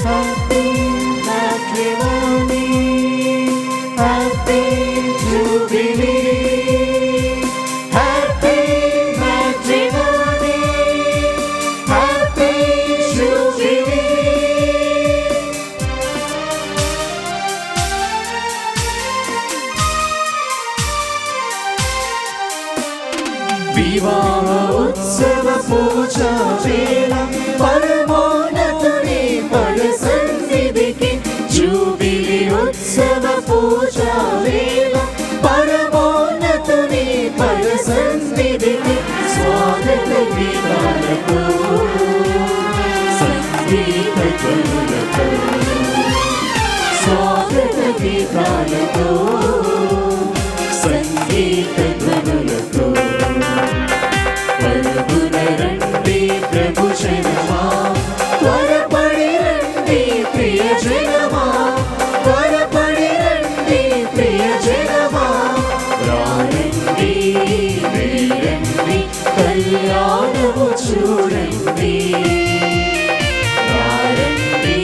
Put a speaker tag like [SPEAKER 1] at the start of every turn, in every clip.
[SPEAKER 1] happy matrimony, happy jubilee, happy matrimony, happy jubilee. వివాహ ఉత్సవ పూజా వేళ పరమోన్నతుని పద సన్నిధికి, జూబిలీ ఉత్సవ పూజా వేళ పరమోన్నతుని పద సన్నిధికి, స్వాగత గీతాలతో సంగీత ధ్వనులతో, స్వాగత గీతాలతో సంగీత ధ్వనులతో, రండి ప్రభు జనమా, త్వరపడి రండి ప్రియ జనమా, త్వరపడి రండి ప్రియ జనమా, రండి రండి కళ్యాణము చూడండి, రండి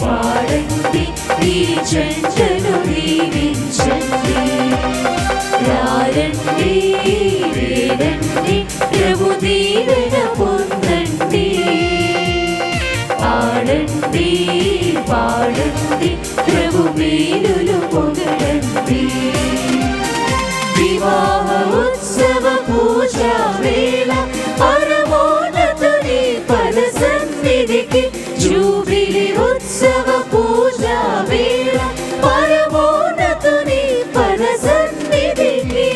[SPEAKER 1] వాడండి ఈ జంటను దీవించండి, రండి రండి ప్రభు దీవెన పొందండి, ఆడండి పాడండి ప్రభు మేలులు పొగడండి. వివాహ ఉత్సవ పూజా వేళ పరమోన్నతుని పద సన్నిధికి, జూబిలీ ఉత్సవ పూజా వేళ పరమోన్నతుని పద సన్నిధికి.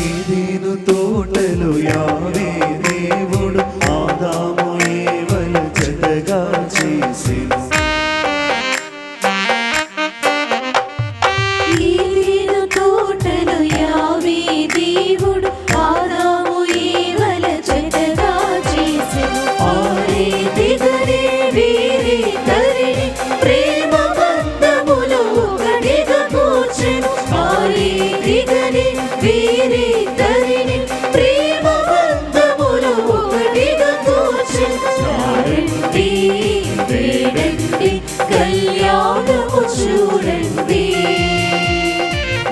[SPEAKER 2] ఏదెను తోటలో యావే దేవుడు ఆదాము ఏవల జతగా చేసెను,
[SPEAKER 1] ఏదెను తోటలో యావే దేవుడు ఆదాము ఏవల జతగా చేసెను, ఆరే దిగరే వీరే తరిని ప్రేమ బంధములో ఒకటిగా కూర్చెను, ఆరే దిగరే వీరే తరిని ప్రేమ బంధములో ఒకటిగా కూర్చెను, రండి వేడండి కళ్యాణము చూడండి,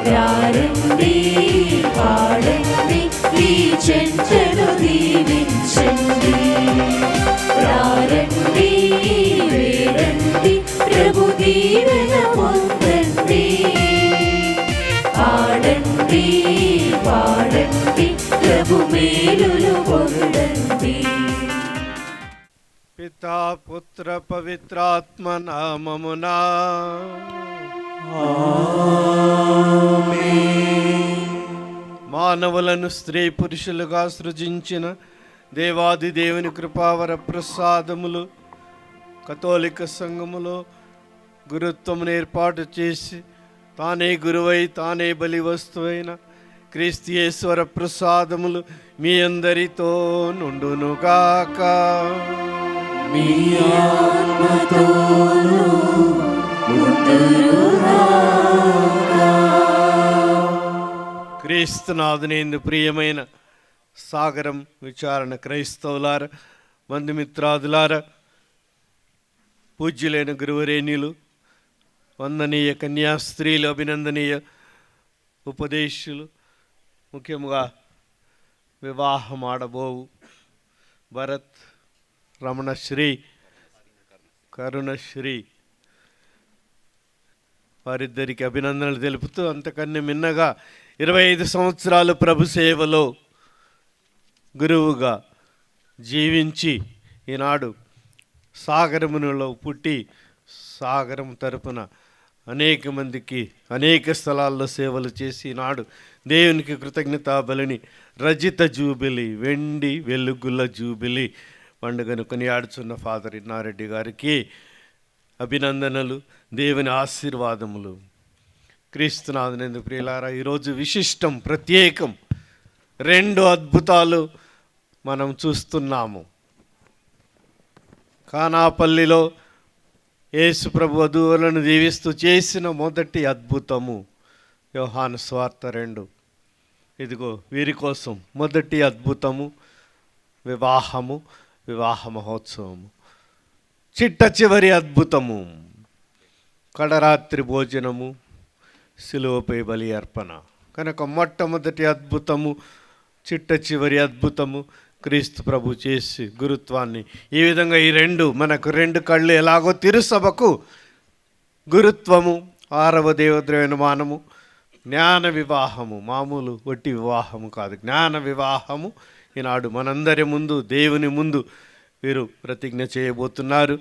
[SPEAKER 1] రండి పాడండి ఈ జంటను దీవించండి, రండి వేడండి ప్రభు దీవెన పొందండి, ఆడండి పాడండి ప్రభు మేలులు పొందండి.
[SPEAKER 3] పితా పుత్ర పవిత్రాత్మ నామమునా మానవులను స్త్రీ పురుషులుగా సృజించిన దేవాది దేవుని కృపావర ప్రసాదములు కథోలిక సంఘములో గురుత్వమును ఏర్పాటు చేసి తానే గురువై తానే బలి వస్తువైన క్రీస్తు యేసు ప్రసాదములు మీ అందరితో నుండునుగాక.
[SPEAKER 1] మీ ఆత్మతోను ఉండునుగాక.
[SPEAKER 3] క్రీస్తునాథునేందు ప్రియమైన సాగరం విచారణ క్రైస్తవులార, బంధుమిత్రాదులార, పూజ్యులైన గురువరేణ్యులు, వందనీయ కన్యాస్త్రీలు, అభినందనీయ ఉపదేశులు, ముఖ్యంగా వివాహమాడబోవు భరత్ రమణశ్రీ కరుణశ్రీ వారిద్దరికి అభినందనలు తెలుపుతూ, అంతకన్నా మిన్నగా 25 సంవత్సరాలు ప్రభు సేవలో గురువుగా జీవించి ఈనాడు సాగరమునులో పుట్టి సాగరం తరపున అనేక మందికి అనేక స్థలాల్లో సేవలు చేసి ఈనాడు దేవునికి కృతజ్ఞతా బలిని రజిత జూబిలీ, వెండి వెలుగుల జూబిలీ పండుగను కొనియాడుచున్న ఫాదర్ ఇన్నారెడ్డి గారికి అభినందనలు, దేవుని ఆశీర్వాదములు. క్రీస్తునాథునందు ప్రియులారా, ఈరోజు విశిష్టం, ప్రత్యేకం. 2 అద్భుతాలు మనం చూస్తున్నాము. కానాపల్లిలో యేసు ప్రభు వధువులను దీవిస్తూ చేసిన మొదటి అద్భుతము యోహాను సువార్త 2. ఇదిగో వీరి కోసం మొదటి అద్భుతము, వివాహ మహోత్సవము. చిట్ట చివరి అద్భుతము, కడరాత్రి భోజనము, శిలువపై బలి అర్పణ. కనుక మొట్టమొదటి అద్భుతము, చిట్ట చివరి అద్భుతము క్రీస్తు ప్రభు చేసి గురుత్వాన్ని ఈ విధంగా ఈ 2 మనకు 2 కళ్ళు ఎలాగో తిరుసభకు గురుత్వము, 6వ దేవద్రవ్యమానము, జ్ఞాన వివాహము, మామూలు వట్టి వివాహము కాదు, జ్ఞాన వివాహము. ఈనాడు మనందరి ముందు, దేవుని ముందు వీరు ప్రతిజ్ఞ చేయబోతున్నారు.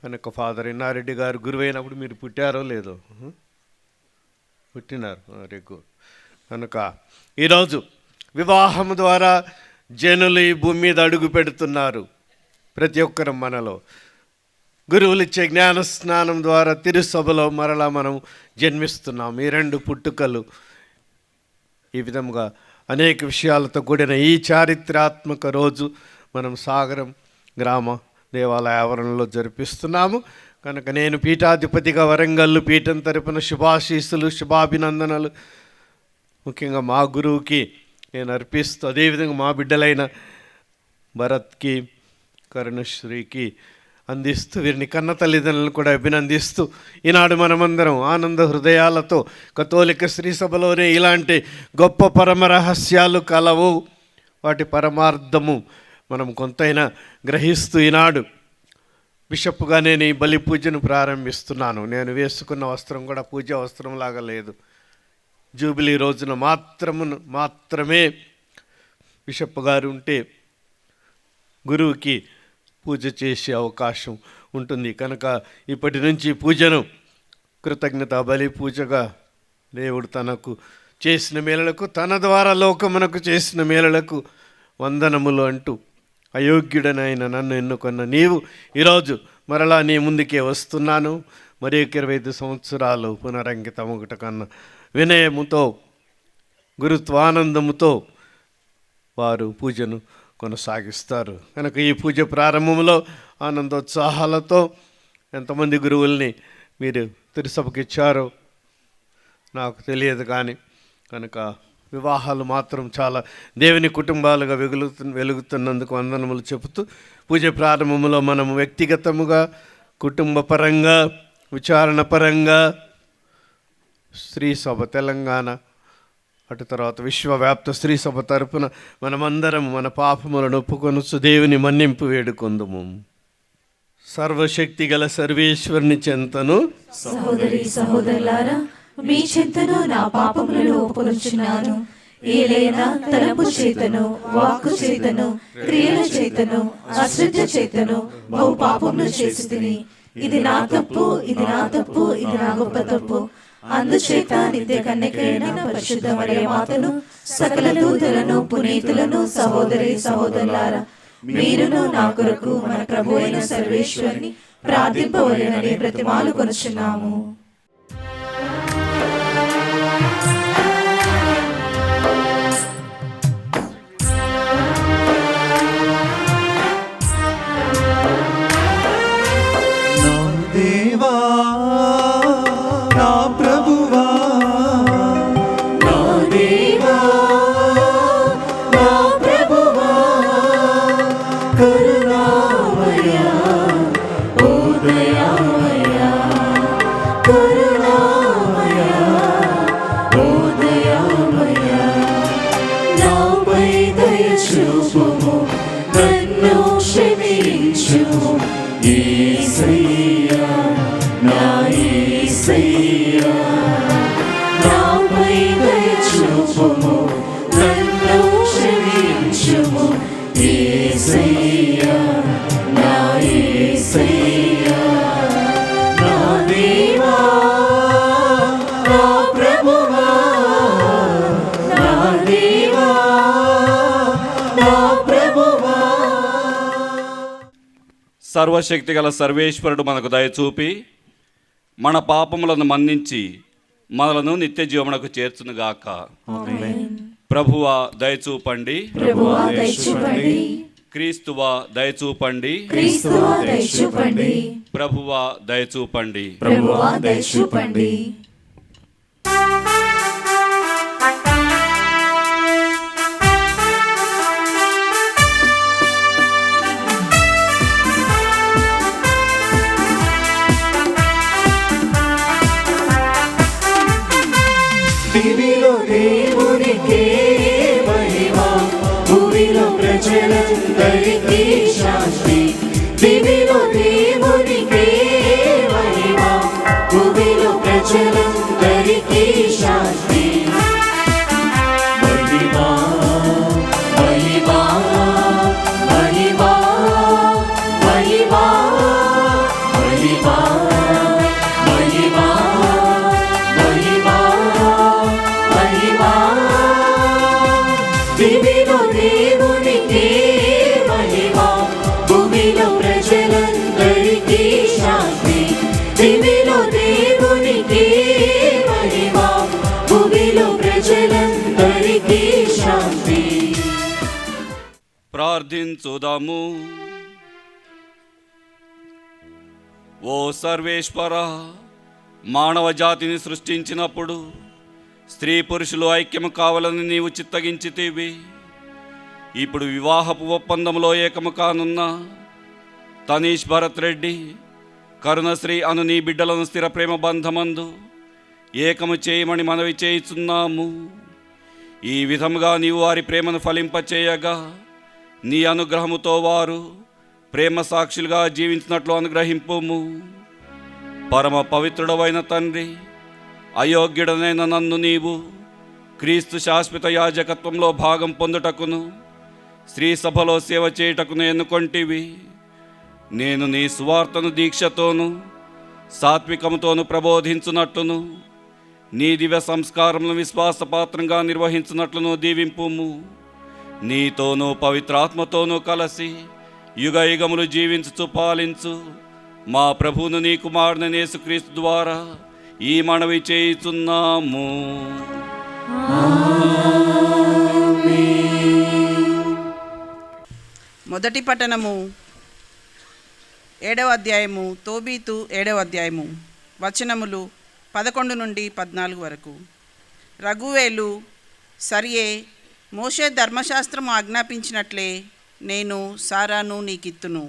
[SPEAKER 3] కనుక ఫాదర్ ఇన్నారెడ్డి గారు గురువైనప్పుడు మీరు పుట్టారో లేదో? పుట్టినారు, వెరీ గుడ్. కనుక ఈరోజు వివాహం ద్వారా జనులు ఈ భూమి మీద అడుగు పెడుతున్నారు. ప్రతి ఒక్కరు మనలో గురువులు ఇచ్చే జ్ఞాన స్నానం ద్వారా తిరుసభలో మరలా మనం జన్మిస్తున్నాం. ఈ 2 పుట్టుకలు ఈ విధంగా అనేక విషయాలతో కూడిన ఈ చారిత్రాత్మక రోజు మనం సాగరం గ్రామ దేవాలయ ఆవరణలో జరిపిస్తున్నాము. కనుక నేను పీఠాధిపతిగా వరంగల్లు పీఠం తరపున శుభాశీస్సులు, శుభాభినందనలు ముఖ్యంగా మా గురువుకి నేను అర్పిస్తూ, అదేవిధంగా మా బిడ్డలైన భరత్కి, కరుణశ్రీకి అందిస్తూ, వీరిని కన్న తల్లిదండ్రులను కూడా అభినందిస్తూ, ఈనాడు మనమందరం ఆనంద హృదయాలతో కథోలిక శ్రీ సభలోనే ఇలాంటి గొప్ప పరమ రహస్యాలు కలవు. వాటి పరమార్థము మనం కొంతైనా గ్రహిస్తూ ఈనాడు బిషప్గా నేను ఈ బలి పూజను ప్రారంభిస్తున్నాను. నేను వేసుకున్న వస్త్రం కూడా పూజా వస్త్రంలాగా లేదు. జూబిలీ రోజున మాత్రమే బిషప్ గారు ఉంటే గురువుకి పూజ చేసే అవకాశం ఉంటుంది. కనుక ఇప్పటి నుంచి పూజను కృతజ్ఞత బలి పూజగా దేవుడు తనకు చేసిన మేలులకు, తన ద్వారా లోకమునకు చేసిన మేలులకు వందనములు అంటూ, అయోగ్యుడనైన నన్ను ఎన్నుకున్న నీవు ఈరోజు మరలా నీ ముందుకే వస్తున్నాను. మరి 25 సంవత్సరాలు పునరంకితముట కన్నా వినయముతో, గురుత్వానందముతో వారు పూజను కొనసాగిస్తారు. కనుక ఈ పూజ ప్రారంభంలో ఆనందోత్సాహాలతో ఎంతమంది గురువుల్ని మీరు తిరుసభకి ఇచ్చారో నాకు తెలియదు, కానీ కనుక వివాహాలు మాత్రం చాలా దేవుని కుటుంబాలుగా వెలుగుతున్నందుకు వందనములు చెబుతూ, పూజ ప్రారంభంలో మనము వ్యక్తిగతముగా, కుటుంబ పరంగా, విచారణ పరంగా, స్త్రీ సభ తెలంగాణ, అటు తర్వాత విశ్వవ్యాప్త స్త్రీ సభ తరపున మనమందరం మన పాపములను ఒప్పుకొనుచు దేవుని మన్నింపు వేడుకొందుము. సర్వశక్తి గల సర్వేశ్వరుని చెంతను,
[SPEAKER 1] సహోదరి సహోదరులారా, మీ చెంతను నా పాపములను ఒప్పుకొనుచున్నాను. ఏలైనా తలంపు చేతను, వాక్కు చేతను, క్రియల చేతను, అశ్రద్ధ చేతను బహు పాపములు చేసి తిని, ఇది నా తప్పు, ఇది నా తప్పు, ఇది నా గొప్ప తప్పు. అందుచేత నిత్య కన్యకైన పరిశుద్ధ మరియ మాతను, సకల దూతలను, పునీతులను, సహోదరి సహోదరులారా, మీరును నా కొరకు మన ప్రభు అయిన సర్వేశ్వరుని ప్రార్థింపవలెనని బ్రతిమాలు కొనుచున్నాము.
[SPEAKER 4] సర్వశక్తిగల సర్వేశ్వరుడు మనకు దయచూపి మన పాపములను మన్నించి మనలను నిత్య జీవమునకు చేర్చునుగాక. ప్రభువా దయచూపండి.
[SPEAKER 1] ప్రభువా దయచూపండి.
[SPEAKER 4] క్రీస్తువా దయచూపండి.
[SPEAKER 1] క్రీస్తువా దయచూపండి.
[SPEAKER 4] ప్రభువా దయచూపండి.
[SPEAKER 1] ప్రభువా దయచూపండి.
[SPEAKER 2] దివిలో దేవునికే మహిమ, భూమిలో ప్రజలందరికీ శాంతి. దివిలో దేవునికే మహిమ, భూమిలో ప్రజలందరికీ శాంతి. మహిమ మహిమ మహిమ మహిమ మహిమ మహిమ దివిలో దేవునికే మహిమ, భూమిలో ప్రజలందరికీ శాంతి. దివిలో దేవునికే మహిమ, భూమిలో ప్రజలందరికీ శాంతి.
[SPEAKER 4] ప్రార్థించుదాము. ఓ సర్వేశ్వర, మానవ జాతిని సృష్టించినప్పుడు స్త్రీ పురుషులు ఐక్యము కావాలని నీవు చిత్తగించితివి. ఇప్పుడు వివాహపు ఒప్పందంలో ఏకము కానున్న తనీష్ భరత్ రెడ్డి, కరుణశ్రీ అను నీ బిడ్డలను స్థిర ప్రేమ బంధమందు ఏకము చేయమని మనవి చేయుచున్నాము. ఈ విధముగా నీవు వారి ప్రేమను ఫలింపచేయగా నీ అనుగ్రహముతో వారు ప్రేమ సాక్షులుగా జీవించినట్లు అనుగ్రహింపుము. పరమ పవిత్రుడవైన తండ్రి, అయోగ్యుడనైన నన్ను నీవు క్రీస్తు శాశ్వత యాజకత్వంలో భాగం పొందుటకును స్త్రీ సభలో సేవ చేయుటకును ఎన్నుకొంటివి. నేను నీ సువార్తను దీక్షతోను సాత్వికముతోను ప్రబోధించునట్లును నీ దివ్య సంస్కారములను విశ్వాసపాత్రంగా నిర్వహించునట్లును దీవింపుము. నీతోనూ పవిత్రాత్మతోనూ కలిసి యుగ యుగములు జీవించుచు పాలించు మా ప్రభువును నీ కుమారుని యేసుక్రీస్తు ద్వారా ఈ మనవి చేయుచున్నాము.
[SPEAKER 5] మొదటి పట్టణము 7వ అధ్యాయము. తోబీతు 7వ అధ్యాయము. వచనములు 11 నుండి 14 వరకు. రఘువేలు, సరియే, మోషే ధర్మశాస్త్రము ఆజ్ఞాపించినట్లే నేను సారాను నీకిత్తును.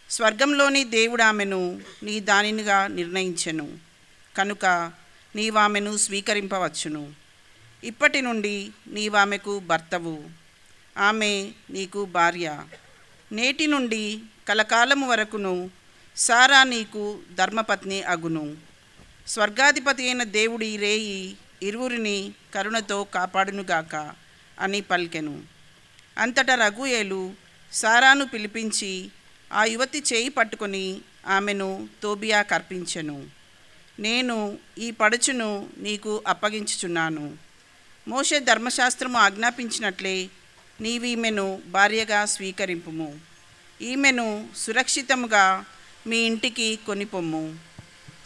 [SPEAKER 5] స్వర్గంలోని దేవుడు ఆమెను నీ దానినిగా నిర్ణయించెను కనుక నీవామెను స్వీకరింపవచ్చును. ఇప్పటి నుండి నీవామెకు భర్తవు, ఆమె నీకు భార్య. నేటి నుండి కలకాలము వరకును సారా నీకు ధర్మపత్ని అగును. స్వర్గాధిపతి అయిన దేవుడి రేయి ఇరువురిని కరుణతో కాపాడునుగాక అని పలికెను. అంతటా రఘుయేలు సారాను పిలిపించి ఆ యువతి చేయి పట్టుకొని ఆమెను తోబియాకు అర్పించెను. నేను ఈ పడుచును నీకు అప్పగించుచున్నాను. మోషే ధర్మశాస్త్రము ఆజ్ఞాపించినట్లే నీవీమెను భార్యగా స్వీకరింపుము. ఈమెను సురక్షితముగా మీ ఇంటికి కొనిపొమ్ము.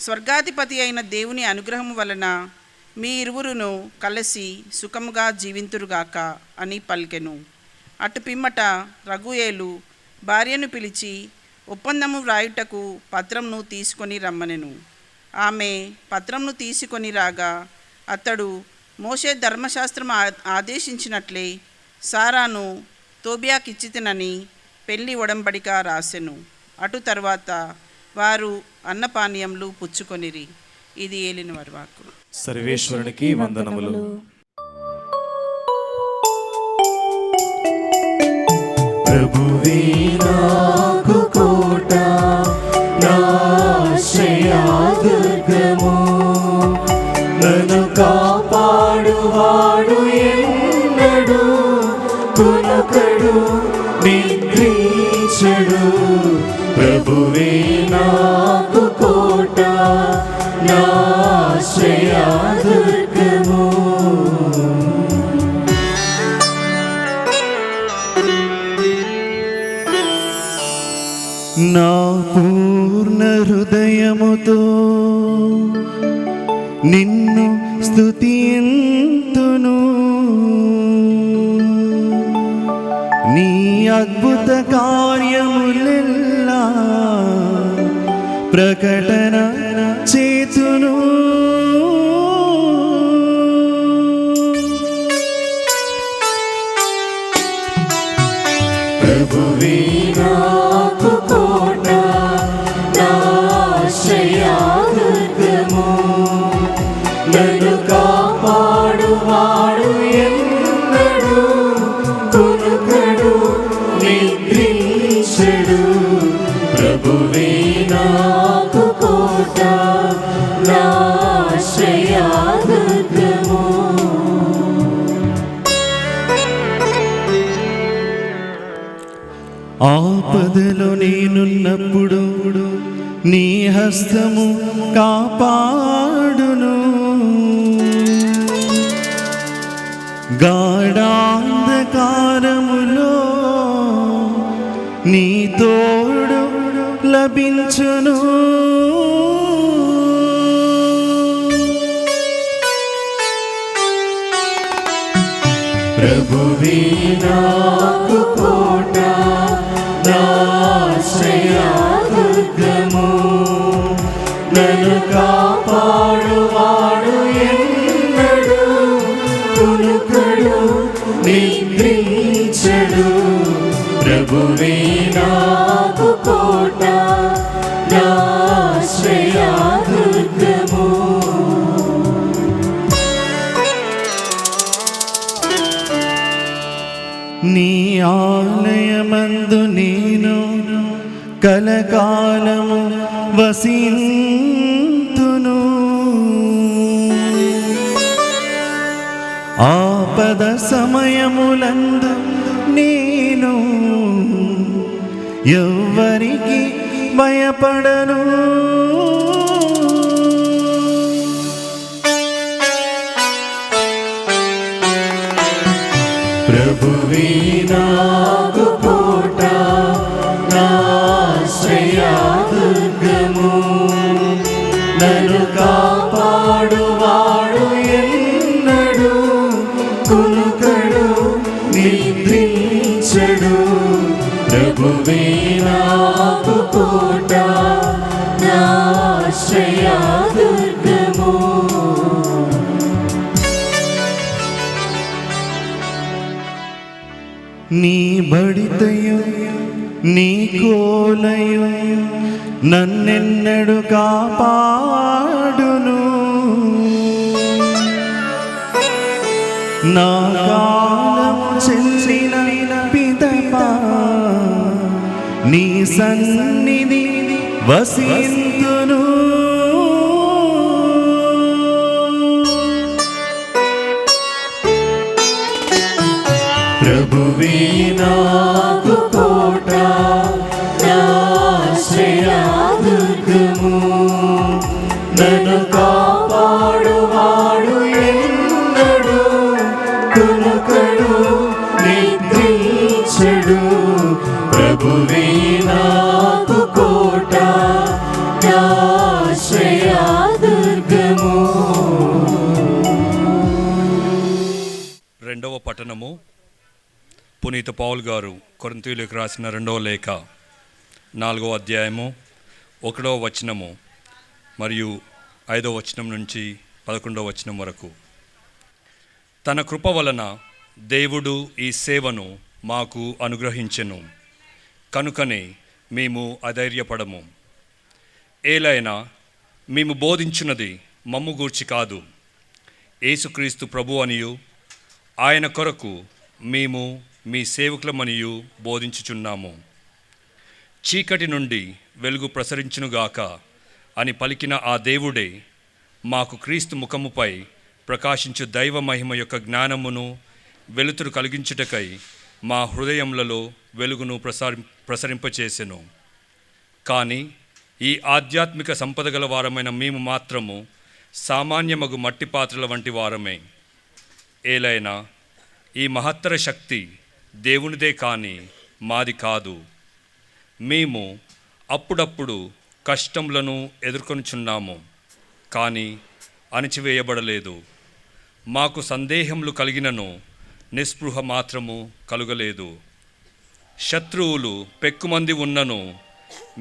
[SPEAKER 5] స్వర్గాధిపతి అయిన దేవుని అనుగ్రహము వలన మీ ఇరువురును కలిసి సుఖముగా జీవింతురుగాక అని పలికెను. అటు పిమ్మట రఘుయేలు భార్యను పిలిచి ఒప్పందము వ్రాయుటకు పత్రంను తీసుకొని రమ్మనెను. ఆమె పత్రంను తీసుకొని రాగా అతడు మోషే ధర్మశాస్త్రం ఆదేశించినట్లే సారాను తోబియాకిచ్చితినని పెళ్లి ఒడంబడిక రాసెను. అటు తర్వాత వారు అన్నపానీయములు పుచ్చుకొనిరి. ఇది ఏలిన వారి వాక్కు.
[SPEAKER 2] సర్వేశ్వరునికి వందనములు. ప్రభువే నాకు కోట, నా ఆశ్రయదుర్గము, నన్ను కాపాడువాడు ఎన్నడు కునుకడు నిద్రించడు. ప్రభువే నాకు కోట, నా ఆశ్రయదుర్గము. నా హృదయముతో నిన్ను స్తుతింతును. నీ అద్భుత కార్యములెల్లా ప్రకటన చేతును. ప్రభువే నాకు కోట, నా ఆశ్రయదుర్గము, నన్ను కాపాడువాడు ఎన్నడూ కునుకడు నిద్రించడు. ప్రభువే నాకు కోట, నా ఆశ్రయదుర్గము. ఆపదలో నేనున్నప్పుడు నీ హస్తము కాపాడును. గాఢాంధకారములో నీ తోడు లభించును. ప్రభువే నాకు కోట, నా ఆశ్రయదుర్గము, నన్ను కాపాడువాడు ఎన్నడూ కునుకడు నిద్రించడు. ప్రభువే నాకు కోట, నా ఆశ్రయదుర్గము. నీ ఆలయమందు నేను కలకాలము వసింతును. ఆపద సమయములందు నేను ఎవ్వరికి భయపడను. ప్రభువే నాకు కోట, నా ఆశ్రయదుర్గము, నన్ను కాపాడువాడు ఎన్నడూ కునుకడు నిద్రించడు. ప్రభువే నాకు కోట, నా ఆశ్రయదుర్గము. నీ బడితయు నీ కోలయు నన్నెన్నడు కాపాడును. నా కాలము చెల్లిన పిదప నీ సన్నిధి వసింతును. ప్రభువే నాకు కోట, నా ఆశ్రయదుర్గము, నన్ను కాపాడువాడు ఎన్నడూ కునుకడు నిద్రించడు. ప్రభువే నాకు కోట, నా ఆశ్రయదుర్గము.
[SPEAKER 4] రెండవ పట్టణము పునీత పౌలు గారు కొరింథీయులకు రాసిన 2వ లేఖ 4వ అధ్యాయము 1వ వచనము మరియు 5వ వచనం నుంచి 11వ వచనం వరకు. తన కృప వలన దేవుడు ఈ సేవను మాకు అనుగ్రహించెను, కనుకనే మేము అధైర్యపడము. ఏలైనా మేము బోధించున్నది మమ్ము గూర్చి కాదు, యేసుక్రీస్తు ప్రభు అనియు ఆయన కొరకు మేము మీ సేవకులమనియు బోధించుచున్నాము. చీకటి నుండి వెలుగు ప్రసరించునుగాక అని పలికిన ఆ దేవుడే మాకు క్రీస్తు ముఖముపై ప్రకాశించు దైవ మహిమ యొక్క జ్ఞానమును వెలుతురు కలిగించుటకై మా హృదయములలో వెలుగును ప్రసరింపచేసెను. కానీ ఈ ఆధ్యాత్మిక సంపద గల వారమైన మేము మాత్రము సామాన్యమగు మట్టి పాత్రల వంటి వారమే. ఏలైనా ఈ మహత్తర శక్తి దేవునిదే కానీ మాది కాదు. మేము అప్పుడప్పుడు కష్టములను ఎదుర్కొనుచున్నాము, కానీ అణిచివేయబడలేదు. మాకు సందేహములు కలిగినను నిస్పృహ మాత్రము కలుగలేదు. శత్రువులు పెక్కుమంది ఉన్నను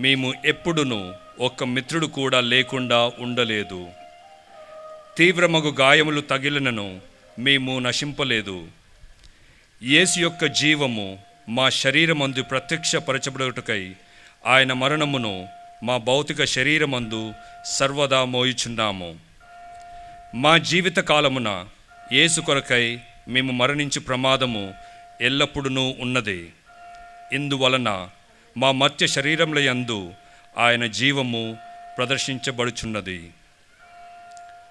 [SPEAKER 4] మేము ఎప్పుడునూ ఒక్క మిత్రుడు కూడా లేకుండా ఉండలేదు. తీవ్రమగు గాయములు తగిలినను మేము నశింపలేదు. యేసు యొక్క జీవము మా శరీరమందు ప్రత్యక్షపరచబడుటకై ఆయన మరణమును మా భౌతిక శరీరమందు సర్వదా మోయుచున్నాము. మా జీవిత కాలమున యేసు కొరకై మేము మరణించు ప్రమాదము ఎల్లప్పుడూ ఉన్నది. ఇందువలన మా మర్త్య శరీరముల యందు ఆయన జీవము ప్రదర్శించబడుచున్నది.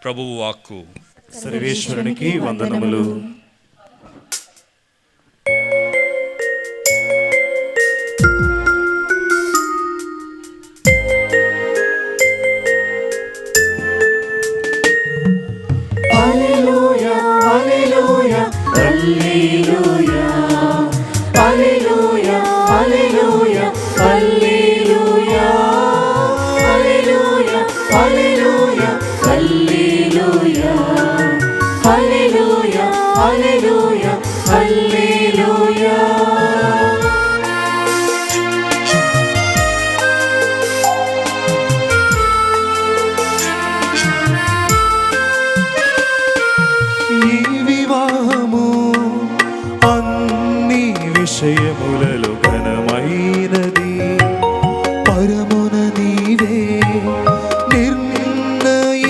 [SPEAKER 4] ప్రభువు వాక్కు.
[SPEAKER 2] సర్వేశ్వరునికి వందనములు.
[SPEAKER 1] హల్లెలూయా హల్లెలూయా హల్లెలూయా హల్లెలూయా హల్లెలూయా హల్లెలూయా హల్లెలూయా హల్లెలూయా హల్లెలూయా హల్లెలూయా హల్లెలూయా హల్లెలూయా.
[SPEAKER 2] ఈ వివాహము అన్ని విషయములలో ఘనమైనది. పరమున నీవే నిర్ణయించినది.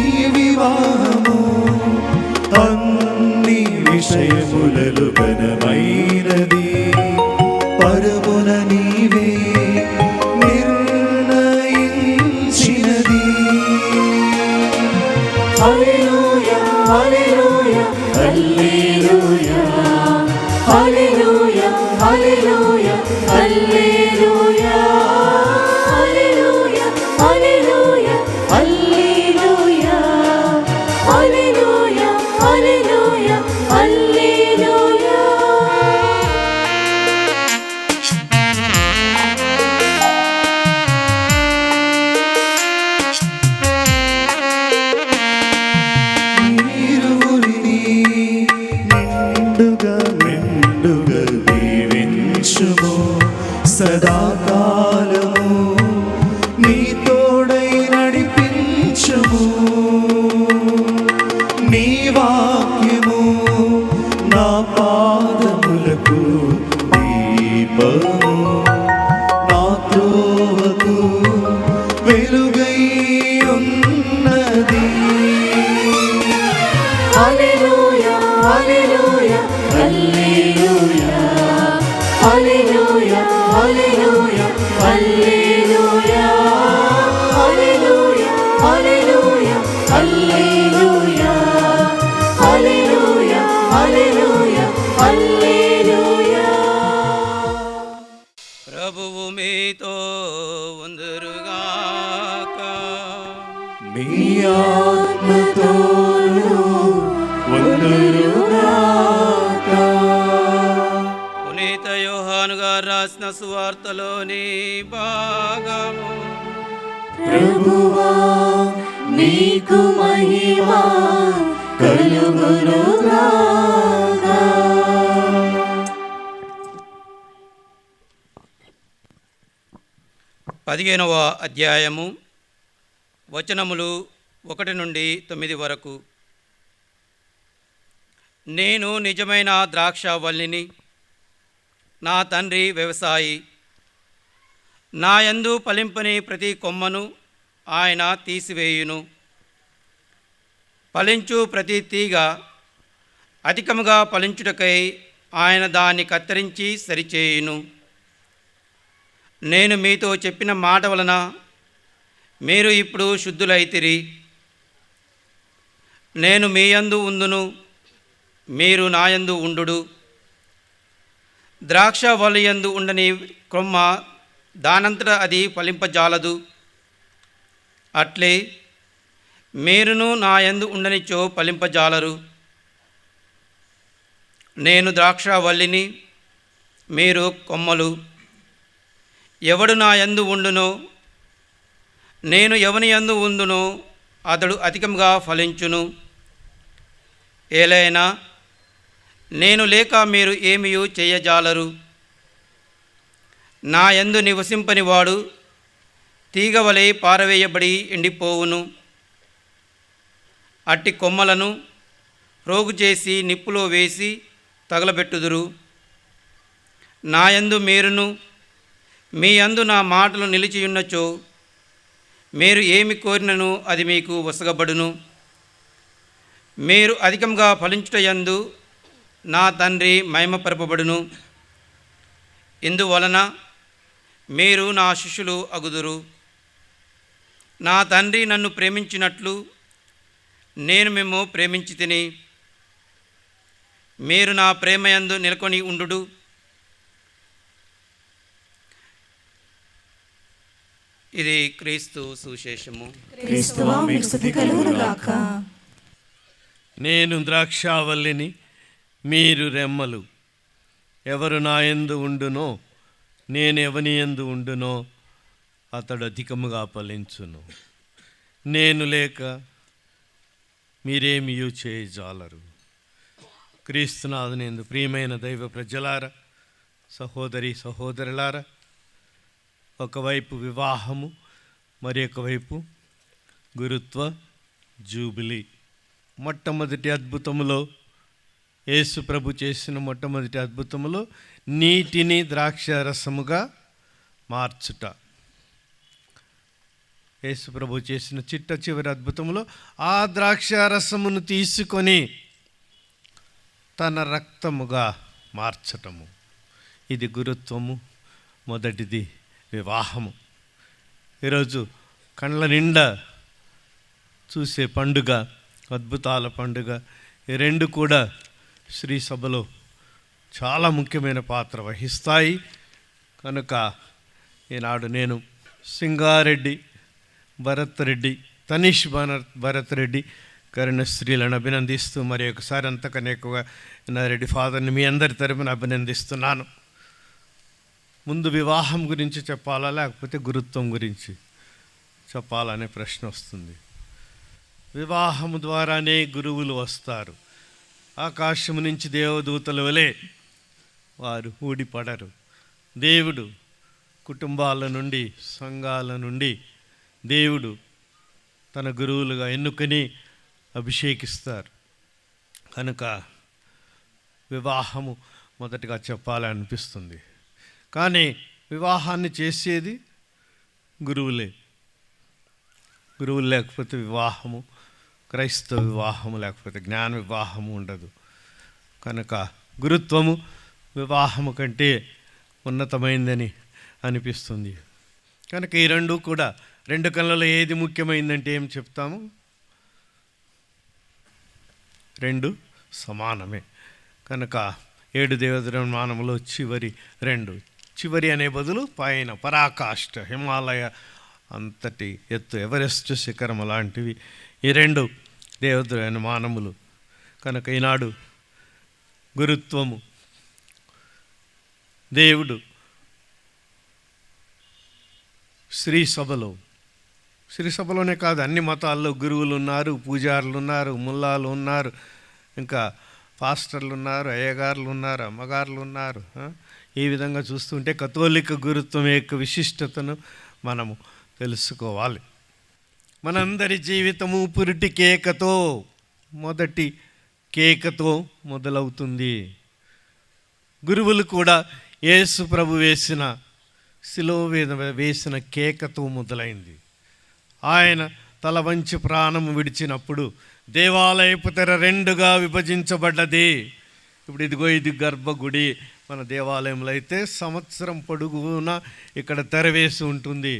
[SPEAKER 2] ఈ వివాహము అన్ని విషయములలో ఘనమైనది. పరమున నీవే నిర్ణయించినది.
[SPEAKER 1] హల్లెలూయా హల్లెలూయా హల్లెలూయా హల్లెలూయా హల్లెలూయా హల్లెలూయా హల్లెలూయా హల్లెలూయా హల్లెలూయా హల్లెలూయా హల్లెలూయా హల్లెలూయా.
[SPEAKER 2] నీరుని నిండుగా నిండుగా దీవించుము. సదాకాలము నీ తోడై నడిపించుము. నీ వాక్యము నా పాదములకు దీపము, నా త్రోవకు వెలుగై ఉన్నది.
[SPEAKER 1] హల్లెలూయా హల్లెలూయా హల్లెలూయా హల్లెలూయా హల్లెలూయా హల్లెలూయా హల్లెలూయా హల్లెలూయా హల్లెలూయా హల్లెలూయా హల్లెలూయా హల్లెలూయా.
[SPEAKER 6] ప్రభువు మీతో ఉందురుగాక.
[SPEAKER 2] మీ ఆత్మతోను వందరుగాక.
[SPEAKER 6] పునీత యోహాను గారు రాసిన సువార్తలోని భాగము.
[SPEAKER 1] ప్రభువా నీకు మహిమ కలుగునుగాక.
[SPEAKER 6] 15వ అధ్యాయము వచనములు 1 నుండి 9 వరకు. నేను నిజమైన ద్రాక్షవల్లిని, నా తండ్రి వ్యవసాయి. నా యందు ఫలింపని ప్రతి కొమ్మను ఆయన తీసివేయును. ఫలించు ప్రతి తీగ అధికముగా ఫలించుటకై ఆయన దాన్ని కత్తిరించి సరిచేయును. నేను మీతో చెప్పిన మాట వలన మీరు ఇప్పుడు శుద్ధులైతిరి. నేను మీ యందు ఉందును, మీరు నా యందు ఉండుడు. ద్రాక్షవల్లి యందు ఉండని కొమ్మ దానంతట అది ఫలింపజాలదు. అట్లే మీరును నా యందు ఉండనిచో ఫలింపజాలరు. నేను ద్రాక్షవల్లిని, మీరు కొమ్మలు. ఎవడు నా యందు ఉండునో నేను ఎవని యందు ఉందునో అతడు అధికంగా ఫలించును. ఏలైనా నేను లేక మీరు ఏమియూ చేయజాలరు. నా యందు నివసింపని వాడు తీగవలే పారవేయబడి ఎండిపోవును. అట్టి కొమ్మలను రోగు చేసి నిప్పులో వేసి తగలబెట్టుదురు. నా యందు మీరును మీ యందు నా మాటలు నిలిచియున్నచో మీరు ఏమి కోరినను అది మీకు వసగబడును. మీరు అధికంగా ఫలించుట యందు నా తండ్రి మహిమపరపబడును. ఇందువలన మీరు నా శిష్యులు అగుదురు. నా తండ్రి నన్ను ప్రేమించినట్లు నేను మిమ్ము ప్రేమించి తిని. మీరు నా ప్రేమయందు నెలకొని ఉండుడు. ఇది క్రీస్తు సువిశేషము.
[SPEAKER 1] క్రీస్తువా మీకు స్తుతి కలుగునుగాక.
[SPEAKER 3] నేను ద్రాక్షావల్లిని, మీరు రెమ్మలు. ఎవరు నా యందు ఉండునో నేను ఎవని యందు ఉండునో అతడు అధికముగా ఫలించును. నేను లేక మీరేమియూ చేయజాలరు. క్రీస్తునాథునందు ప్రియమైన దైవ ప్రజలారా, సహోదరి సహోదరులారా, ఒకవైపు వివాహము, మరి ఒకవైపు గురుత్వ జూబిలీ. మొట్టమొదటి అద్భుతములో, యేసు ప్రభు చేసిన మొట్టమొదటి అద్భుతములో నీటిని ద్రాక్షారసముగా మార్చుట. యేసు ప్రభు చేసిన చిట్ట చివరి అద్భుతంలో ఆ ద్రాక్షారసమును తీసుకొని తన రక్తముగా మార్చటము. ఇది గురుత్వము. మొదటిది వివాహము. ఈరోజు కళ్ళ నిండా చూసే పండుగ, అద్భుతాల పండుగ. ఈ రెండు కూడా శ్రీ సభలో చాలా ముఖ్యమైన పాత్ర వహిస్తాయి. కనుక ఈనాడు నేను సింగారెడ్డి భరత్ రెడ్డి, తనీష్ భరత్ రెడ్డి కరుణశ్రీలను అభినందిస్తూ మరి ఒకసారి అంతకన్నా ఎక్కువగా నా రెడ్డి ఫాదర్ని మీ అందరి తరపున అభినందిస్తున్నాను. ముందు వివాహం గురించి చెప్పాలా లేకపోతే గురుత్వం గురించి చెప్పాలనే ప్రశ్న వస్తుంది. వివాహము ద్వారానే గురువులు వస్తారు. ఆకాశము నుంచి దేవదూతల వలె వారు ఊడిపడరు. దేవుడు కుటుంబాల నుండి, సంఘాల నుండి దేవుడు తన గురువులుగా ఎన్నుకొని అభిషేకిస్తారు. కనుక వివాహము మొదటగా చెప్పాలనిపిస్తుంది. కానీ వివాహాన్ని చేసేది గురువులే. గురువులు లేకపోతే వివాహము, క్రైస్తవ వివాహము లేకపోతే జ్ఞాన వివాహము ఉండదు. కనుక గురుత్వము వివాహము కంటే ఉన్నతమైందని అనిపిస్తుంది. కనుక ఈ రెండు కూడా, రెండు కళ్ళలో ఏది ముఖ్యమైందంటే ఏం చెప్తాము? రెండు సమానమే. కనుక 7 దేవద్రమానములో చివరి రెండు, చివరి అనే బదులు పైన పరాకాష్ఠ, హిమాలయ అంతటి ఎత్తు, ఎవరెస్ట్ శిఖరము లాంటివి ఈ రెండు దేవద్రమానములు. కనుక ఈనాడు గురుత్వము దేవుడు శ్రీ సభలోనే కాదు, అన్ని మతాల్లో గురువులు ఉన్నారు, పూజారులు ఉన్నారు, ముల్లాలు ఉన్నారు, ఇంకా పాస్టర్లు ఉన్నారు, అయ్యగారులు ఉన్నారు, అమ్మగారులు ఉన్నారు. ఈ విధంగా చూస్తుంటే కథోలిక గురుత్వం యొక్క విశిష్టతను మనము తెలుసుకోవాలి. మనందరి జీవితము పురిటి కేకతో, మొదటి కేకతో మొదలవుతుంది. గురువులు కూడా యేసు ప్రభు వేసిన శిలువ వేసిన కేకతో మొదలైంది. ఆయన తల వంచి ప్రాణము విడిచినప్పుడు దేవాలయపు తెర రెండుగా విభజించబడ్డది. ఇప్పుడు ఇదిగో ఇది గర్భగుడి. మన దేవాలయంలో అయితే సంవత్సరం పొడుగున ఇక్కడ తెర వేసి ఉంటుంది.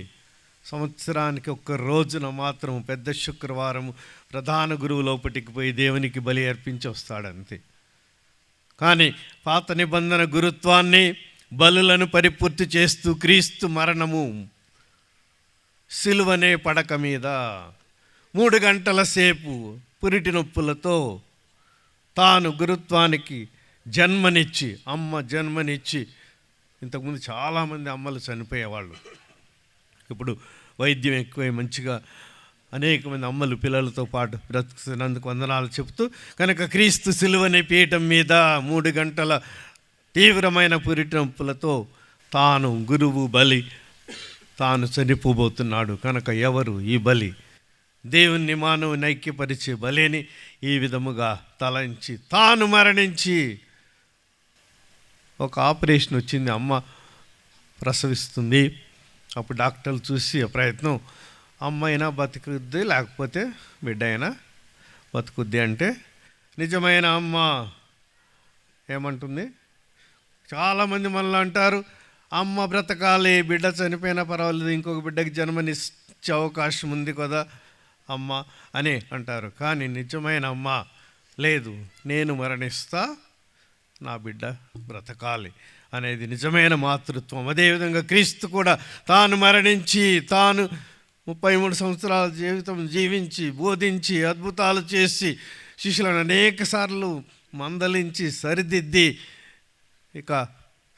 [SPEAKER 3] సంవత్సరానికి ఒక్క రోజున మాత్రం పెద్ద శుక్రవారం ప్రధాన గురువు లోపటికి పోయి దేవునికి బలి అర్పించి వస్తాడంతే. కానీ పాత నిబంధన గురుత్వాన్ని, బలులను పరిపూర్తి చేస్తూ క్రీస్తు మరణము సిలువనే పడక మీద 3 గంటల సేపు పురిటి నొప్పులతో తాను గురుత్వానికి జన్మనిచ్చి, అమ్మ జన్మనిచ్చి ఇంతకుముందు చాలామంది అమ్మలు చనిపోయేవాళ్ళు. ఇప్పుడు వైద్యం ఎక్కువై మంచిగా అనేక మంది అమ్మలు పిల్లలతో పాటు బ్రతుకుతున్నందుకు వందనాలు చెప్తూ, కనుక క్రీస్తు సిలువనే పీఠం మీద 3 గంటల తీవ్రమైన పురిటింపులతో తాను గురువు బలి తాను చనిపోబోతున్నాడు. కనుక ఎవరు ఈ బలి? దేవుణ్ణి మానవుని ఐక్యపరిచే బలిని ఈ విధముగా తలంచి తాను మరణించి, ఒక ఆపరేషన్ వచ్చింది, అమ్మ ప్రసవిస్తుంది. అప్పుడు డాక్టర్లు చూసి ఆ ప్రయత్నం, అమ్మ అయినా బతుకుద్ది లేకపోతే బిడ్డ అయినా బతుకుద్ది అంటే నిజమైన అమ్మ ఏమంటుంది? చాలామంది మనలో అంటారు, అమ్మ బ్రతకాలి, బిడ్డ చనిపోయినా పర్వాలేదు, ఇంకొక బిడ్డకి జన్మనిచ్చే అవకాశం ఉంది కదా అమ్మ అని అంటారు. కానీ నిజమైన అమ్మ లేదు, నేను మరణిస్తా, నా బిడ్డ బ్రతకాలి అనేది నిజమైన మాతృత్వం. అదేవిధంగా క్రీస్తు కూడా తాను మరణించి, తాను 33 సంవత్సరాల జీవితం జీవించి, బోధించి, అద్భుతాలు చేసి, శిష్యులను అనేక సార్లు మందలించి సరిదిద్ది ఇక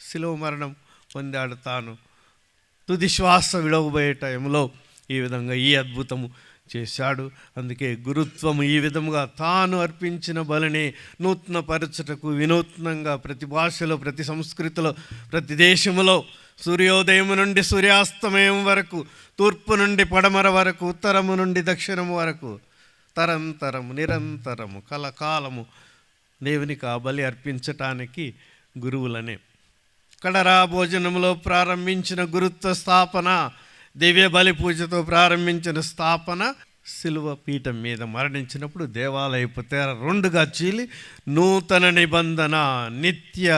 [SPEAKER 3] శిలువ మరణం పొందాడు. తాను తుది శ్వాస విడవబోయే టైంలో ఈ విధంగా ఈ అద్భుతము చేశాడు. అందుకే గురుత్వము ఈ విధముగా తాను అర్పించిన బలిని నూతన పరచుటకు వినూత్నంగా ప్రతి భాషలో, ప్రతి సంస్కృతిలో, ప్రతి దేశములో సూర్యోదయం నుండి సూర్యాస్తమయం వరకు, తూర్పు నుండి పడమర వరకు, ఉత్తరము నుండి దక్షిణము వరకు, తరంతరము నిరంతరము కలకాలము దేవునికి ఆ బలి అర్పించటానికి గురువులనే. కడరా భోజనంలో ప్రారంభించిన గురుత్వ స్థాపన, దివ్య బలి పూజతో ప్రారంభించిన స్థాపన, సిలువ పీఠం మీద మరణించినప్పుడు దేవాలయపు తెర 2గా చీలి నూతన నిబంధన నిత్య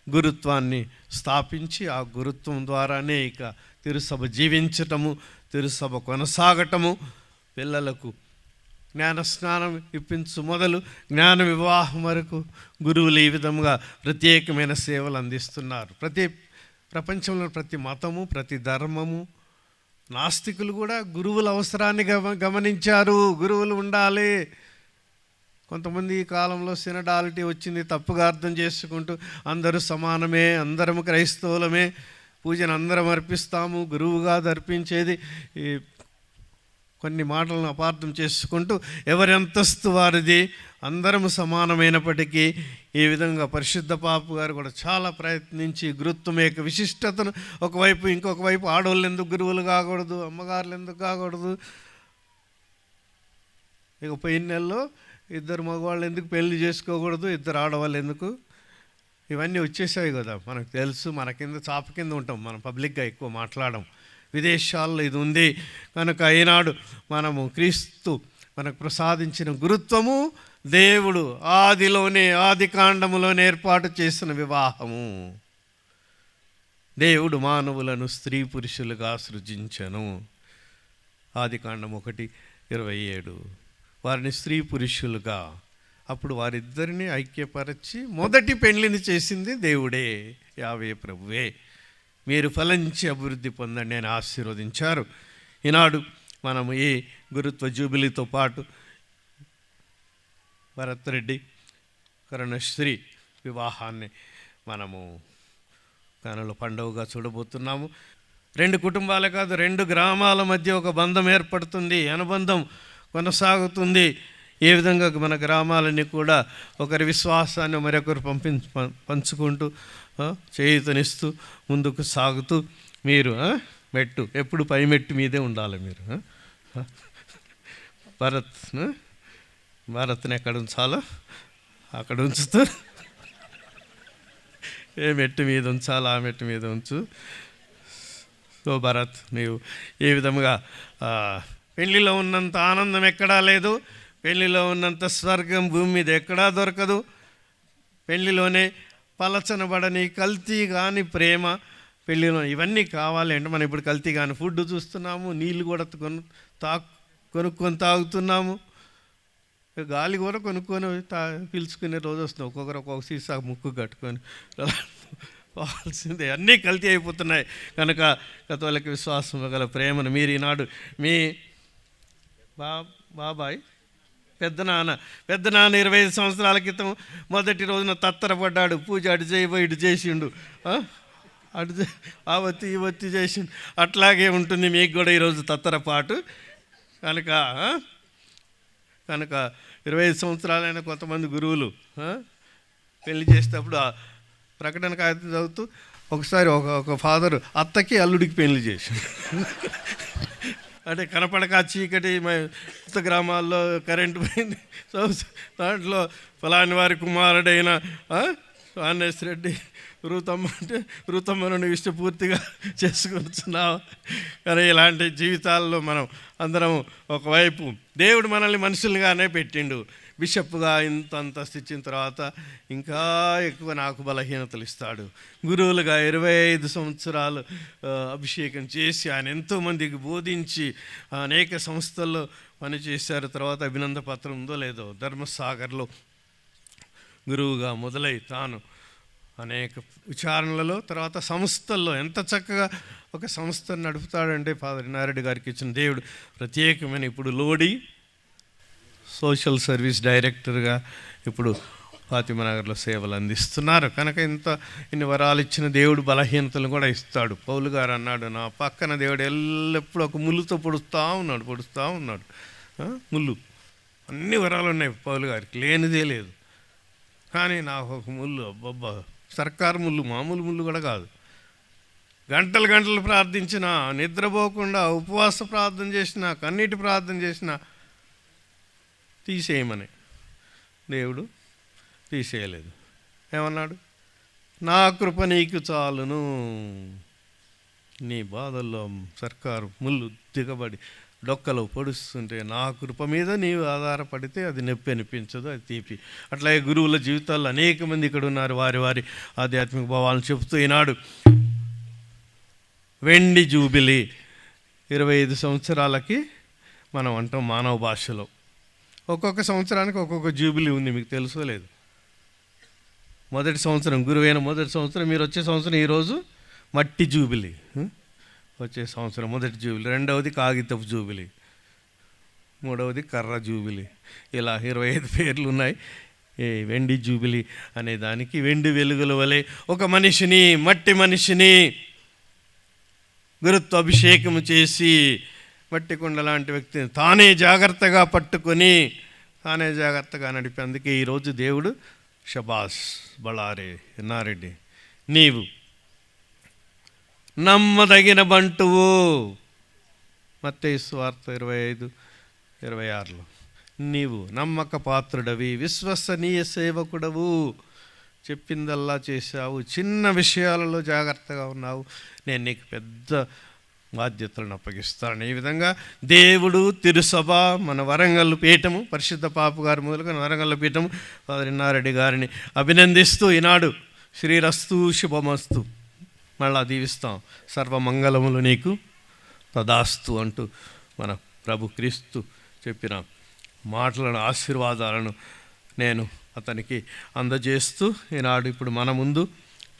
[SPEAKER 3] గురుత్వాన్ని స్థాపించి, ఆ గురుత్వం ద్వారానే ఇక తిరుసభ జీవించటము, తిరుసభ కొనసాగటము, పిల్లలకు జ్ఞాన స్నానం ఇప్పించు మొదలు జ్ఞాన వివాహం వరకు గురువులు ఈ విధంగా ప్రత్యేకమైన సేవలు అందిస్తున్నారు. ప్రపంచంలో ప్రతి మతము, ప్రతి ధర్మము, నాస్తికులు కూడా గురువుల అవసరాన్ని గమనించారు. గురువులు ఉండాలి. కొంతమంది ఈ కాలంలో సినడాలిటీ వచ్చింది, తప్పుగా అర్థం చేసుకుంటూ అందరూ సమానమే, అందరము క్రైస్తవులమే, పూజను అందరం అర్పిస్తాము, గురువు కాదు అర్పించేది, ఈ కొన్ని మాటలను అపార్థం చేసుకుంటూ ఎవరి అంతస్తు వారిది, అందరము సమానమైనప్పటికీ ఈ విధంగా పరిశుద్ధ పాపు గారు కూడా చాలా ప్రయత్నించి గురుత్వం యొక్క విశిష్టతను ఒకవైపు, ఇంకొక వైపు ఆడవాళ్ళు ఎందుకు గురువులు కాకూడదు, అమ్మగారులు ఎందుకు కాకూడదు, ఇక పోయిన నెలలో 2 మగవాళ్ళు ఎందుకు పెళ్లి చేసుకోకూడదు, 2 ఆడవాళ్ళు ఎందుకు, ఇవన్నీ వచ్చేసాయి కదా మనకు తెలుసు. మన కింద చాప కింద ఉంటాం, మనం పబ్లిక్గా ఎక్కువ మాట్లాడడం. విదేశాల్లో ఇది ఉంది కనుక ఈనాడు మనము క్రీస్తు మనకు ప్రసాదించిన గురుత్వము, దేవుడు ఆదిలోనే, ఆది కాండములోనే ఏర్పాటు చేసిన వివాహము. దేవుడు మానవులను స్త్రీ పురుషులుగా సృజించెను. ఆది కాండం 1:27. వారిని స్త్రీ పురుషులుగా, అప్పుడు వారిద్దరిని ఐక్యపరచి మొదటి పెళ్లిని చేసింది దేవుడే, యావే ప్రభువే. మీరు ఫలించి అభివృద్ధి పొందండి అని ఆశీర్వదించారు. ఈనాడు మనము ఈ గురుత్వ జూబిలీతో పాటు భరత్ రెడ్డి కరుణశ్రీ వివాహాన్ని మనము కనుల పండుగగా చూడబోతున్నాము. 2 కుటుంబాలే కాదు, 2 గ్రామాల మధ్య ఒక బంధం ఏర్పడుతుంది, అనుబంధం కొనసాగుతుంది. ఏ విధంగా మన గ్రామాలన్నీ కూడా ఒకరి విశ్వాసాన్ని మరొకరు పంచుకుంటూ చేయుతనిస్తూ ముందుకు సాగుతూ, మీరు మెట్టు ఎప్పుడు పై మెట్టు మీదే ఉండాలి. మీరు భారత్ని ఎక్కడ ఉంచాలో అక్కడ ఉంచుతూ, ఏ మెట్టు మీద ఉంచాలో ఆ మెట్టు మీద ఉంచు. సో భరత్, నీవు ఏ విధముగా పెళ్ళిలో ఉన్నంత ఆనందం ఎక్కడా లేదు, పెళ్ళిలో ఉన్నంత స్వర్గం భూమి మీద ఎక్కడా దొరకదు. పెళ్ళిలోనే పలచనబడని కల్తీ కాని ప్రేమ, పెళ్ళిలో ఇవన్నీ కావాలి అంటే మనం ఇప్పుడు కల్తీ కాని ఫుడ్ చూస్తున్నాము, నీళ్ళు కూడా కొనుక్కొని తాగుతున్నాము, గాలి కూడా కొనుక్కొని పీల్చుకునే రోజు వస్తుంది. ఒక్కొక్క సీసా ముక్కు కట్టుకొని పోవాల్సిందే, అన్నీ కల్తీ అయిపోతున్నాయి. కనుక కథోలిక విశ్వాసం గల ప్రేమను మీరు ఈనాడు మీ బాబాయ్ పెద్ద నాన్న 25 సంవత్సరాల క్రితం మొదటి రోజున తత్తరపడ్డాడు, పూజ అటు చేయబోయి ఇటు చేసిండు, అటు ఆ ఒత్తి ఈ ఒత్తి చేసి అట్లాగే ఉంటుంది మీకు కూడా ఈరోజు తత్తరపాటు. కనుక 25 సంవత్సరాలైన కొంతమంది గురువులు పెళ్లి చేసేటప్పుడు ఆ ప్రకటన కాగితం చదువుతూ ఒకసారి ఒక ఫాదరు అత్తకి అల్లుడికి పెళ్లి చేసి అంటే కనపడక చీకటి గ్రామాల్లో కరెంటు పోయింది, దాంట్లో ఫలాని వారి కుమారుడైన వానేశ్ రెడ్డి రూతమ్మ అంటే రూతమ్మను ఇష్టపూర్తిగా చేసుకుంటున్నావు. కానీ ఇలాంటి జీవితాల్లో మనం అందరం ఒకవైపు దేవుడు మనల్ని మనుషులుగానే పెట్టిండు. బిషప్గా ఇంతంతస్తు ఇచ్చిన తర్వాత ఇంకా ఎక్కువ నాకు బలహీనతలు ఇస్తాడు. గురువులుగా 25 సంవత్సరాలు అభిషేకం చేసి ఆయన ఎంతోమందికి బోధించి అనేక సంస్థల్లో పనిచేశారు. తర్వాత అభినందన పత్రం ఉందో లేదో ధర్మసాగర్లో గురువుగా మొదలై తాను అనేక విచారణలలో తర్వాత సంస్థల్లో ఎంత చక్కగా ఒక సంస్థను నడుపుతాడంటే ఫాదర్ ఇన్నారెడ్డి గారికి ఇచ్చిన దేవుడు ప్రత్యేకమైన ఇప్పుడు లోడి సోషల్ సర్వీస్ డైరెక్టర్గా ఇప్పుడు ఫాతిమానగర్లో సేవలు అందిస్తున్నారు. కనుక ఇన్ని వరాలు ఇచ్చిన దేవుడు బలహీనతలు కూడా ఇస్తాడు. పౌలు గారు అన్నాడు, నా పక్కన దేవుడు ఎల్లప్పుడూ ఒక ముళ్ళుతో పొడుస్తూ ఉన్నాడు. ముళ్ళు అన్ని వరాలు ఉన్నాయి పౌలు గారికి, లేనిదే లేదు. కానీ నాకు ఒక ముళ్ళు, అబ్బబ్బా, సర్కారు ముళ్ళు, మామూలు ముళ్ళు కూడా కాదు. గంటలు ప్రార్థించిన, నిద్రపోకుండా ఉపవాస ప్రార్థన చేసిన, కన్నీటి ప్రార్థన చేసిన తీసేయమని దేవుడు తీసేయలేదు. ఏమన్నాడు? నా కృప నీకు చాలును. నీ బాధల్లో సర్కారు ముళ్ళు దిగబడి డొక్కలో పొడుస్తుంటే నా కృప మీద నీవు ఆధారపడితే అది నొప్పి అనిపించదు, అది తీపి. అట్లాగే గురువుల జీవితాల్లో అనేక మంది ఇక్కడ ఉన్నారు. వారి ఆధ్యాత్మిక భావాలను చెబుతూ ఈనాడు వెండి జూబిలీ 25 సంవత్సరాలకి మనం అంటాం మానవ భాషలో. ఒక్కొక్క సంవత్సరానికి ఒక్కొక్క జూబిలీ ఉంది, మీకు తెలుసో లేదు. మొదటి సంవత్సరం గురువైన మొదటి సంవత్సరం, మీరు వచ్చే సంవత్సరం ఈరోజు మట్టి జూబిలీ, వచ్చే సంవత్సరం మొదటి జూబిలీ. రెండవది కాగితపు జూబిలీ, మూడవది కర్ర జూబిలీ. ఇలా 25 పేర్లు ఉన్నాయి. ఈ వెండి జూబిలీ అనే దానికి వెండి వెలుగుల వలె ఒక మనిషిని, మట్టి మనిషిని గురుత్వ అభిషేకము చేసి మట్టి కొండ లాంటి వ్యక్తిని తానే జాగ్రత్తగా పట్టుకొని తానే జాగ్రత్తగా నడిపి, అందుకే ఈరోజు దేవుడు షబాస్ బళారే ఇన్నారెడ్డి, నీవు నమ్మదగిన బంటువు. మత్తయి సువార్త 25:26లో నీవు నమ్మక పాత్రుడవి, విశ్వసనీయ సేవకుడవు, చెప్పిందల్లా చేశావు, చిన్న విషయాలలో జాగ్రత్తగా ఉన్నావు, నేను నీకు పెద్ద బాధ్యతలను అప్పగిస్తాను. ఈ విధంగా దేవుడు తిరుసభ, మన వరంగల్ పీఠము, పరిశుద్ధ పాపు గారు మొదలుగా వరంగల్ పీఠము ఫాదర్ ఇన్నారెడ్డి గారిని అభినందిస్తూ ఈనాడు శ్రీరస్తు శుభమస్తు మళ్ళా దీవిస్తాం. సర్వమంగళములు నీకు తదాస్తు అంటూ మన ప్రభు క్రీస్తు చెప్పిన మాటలను, ఆశీర్వాదాలను నేను అతనికి అందజేస్తూ ఈనాడు ఇప్పుడు మన ముందు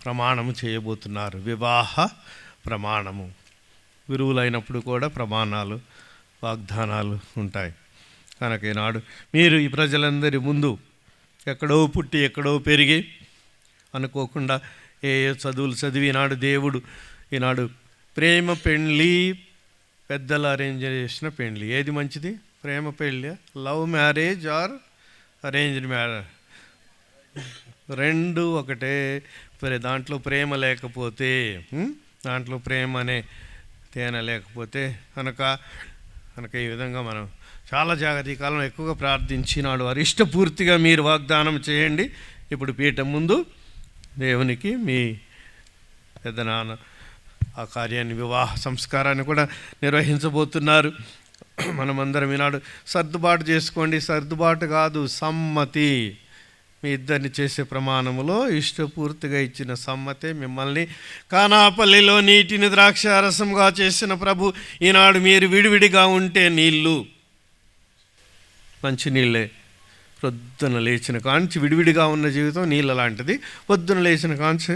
[SPEAKER 3] ప్రమాణము చేయబోతున్నారు. వివాహ ప్రమాణము. గురువులైనప్పుడు కూడా ప్రమాణాలు, వాగ్దానాలు ఉంటాయి. కనుక ఈనాడు మీరు ఈ ప్రజలందరి ముందు ఎక్కడో పుట్టి ఎక్కడో పెరిగి అనుకోకుండా ఏ చదువులు చదివి ఈనాడు దేవుడు ఈనాడు ప్రేమ పెళ్ళి, పెద్దలు అరేంజ్ చేసిన పెళ్ళి, ఏది మంచిది? ప్రేమ పెళ్ళి, love marriage or arranged marriage? రెండు ఒకటే. దాంట్లో ప్రేమ లేకపోతే, దాంట్లో ప్రేమ అనే తేనె లేకపోతే కనుక ఈ విధంగా మనం చాలా జాగ్రత్త ఈ కాలంలో ఎక్కువగా ప్రార్థించినాడు. వారి ఇష్టపూర్తిగా మీరు వాగ్దానం చేయండి. ఇప్పుడు పీఠం ముందు దేవునికి మీ పెద్దనాన్న ఆ కార్యాన్ని, వివాహ సంస్కారాన్ని కూడా నిర్వహించబోతున్నారు. మనమందరం ఈనాడు సర్దుబాటు చేసుకోండి. సర్దుబాటు కాదు, సమ్మతి. మీ ఇద్దరిని చేసే ప్రమాణములో ఇష్టపూర్తిగా ఇచ్చిన సమ్మతే మిమ్మల్ని కానాపల్లిలో నీటిని ద్రాక్షారసంగా చేసిన ప్రభు ఈనాడు మీరు విడివిడిగా ఉంటే నీళ్ళు, మంచి నీళ్ళే. పొద్దున లేచిన కాంచి విడివిడిగా ఉన్న జీవితం నీళ్ళ లాంటిది. పొద్దున లేచిన కాంచి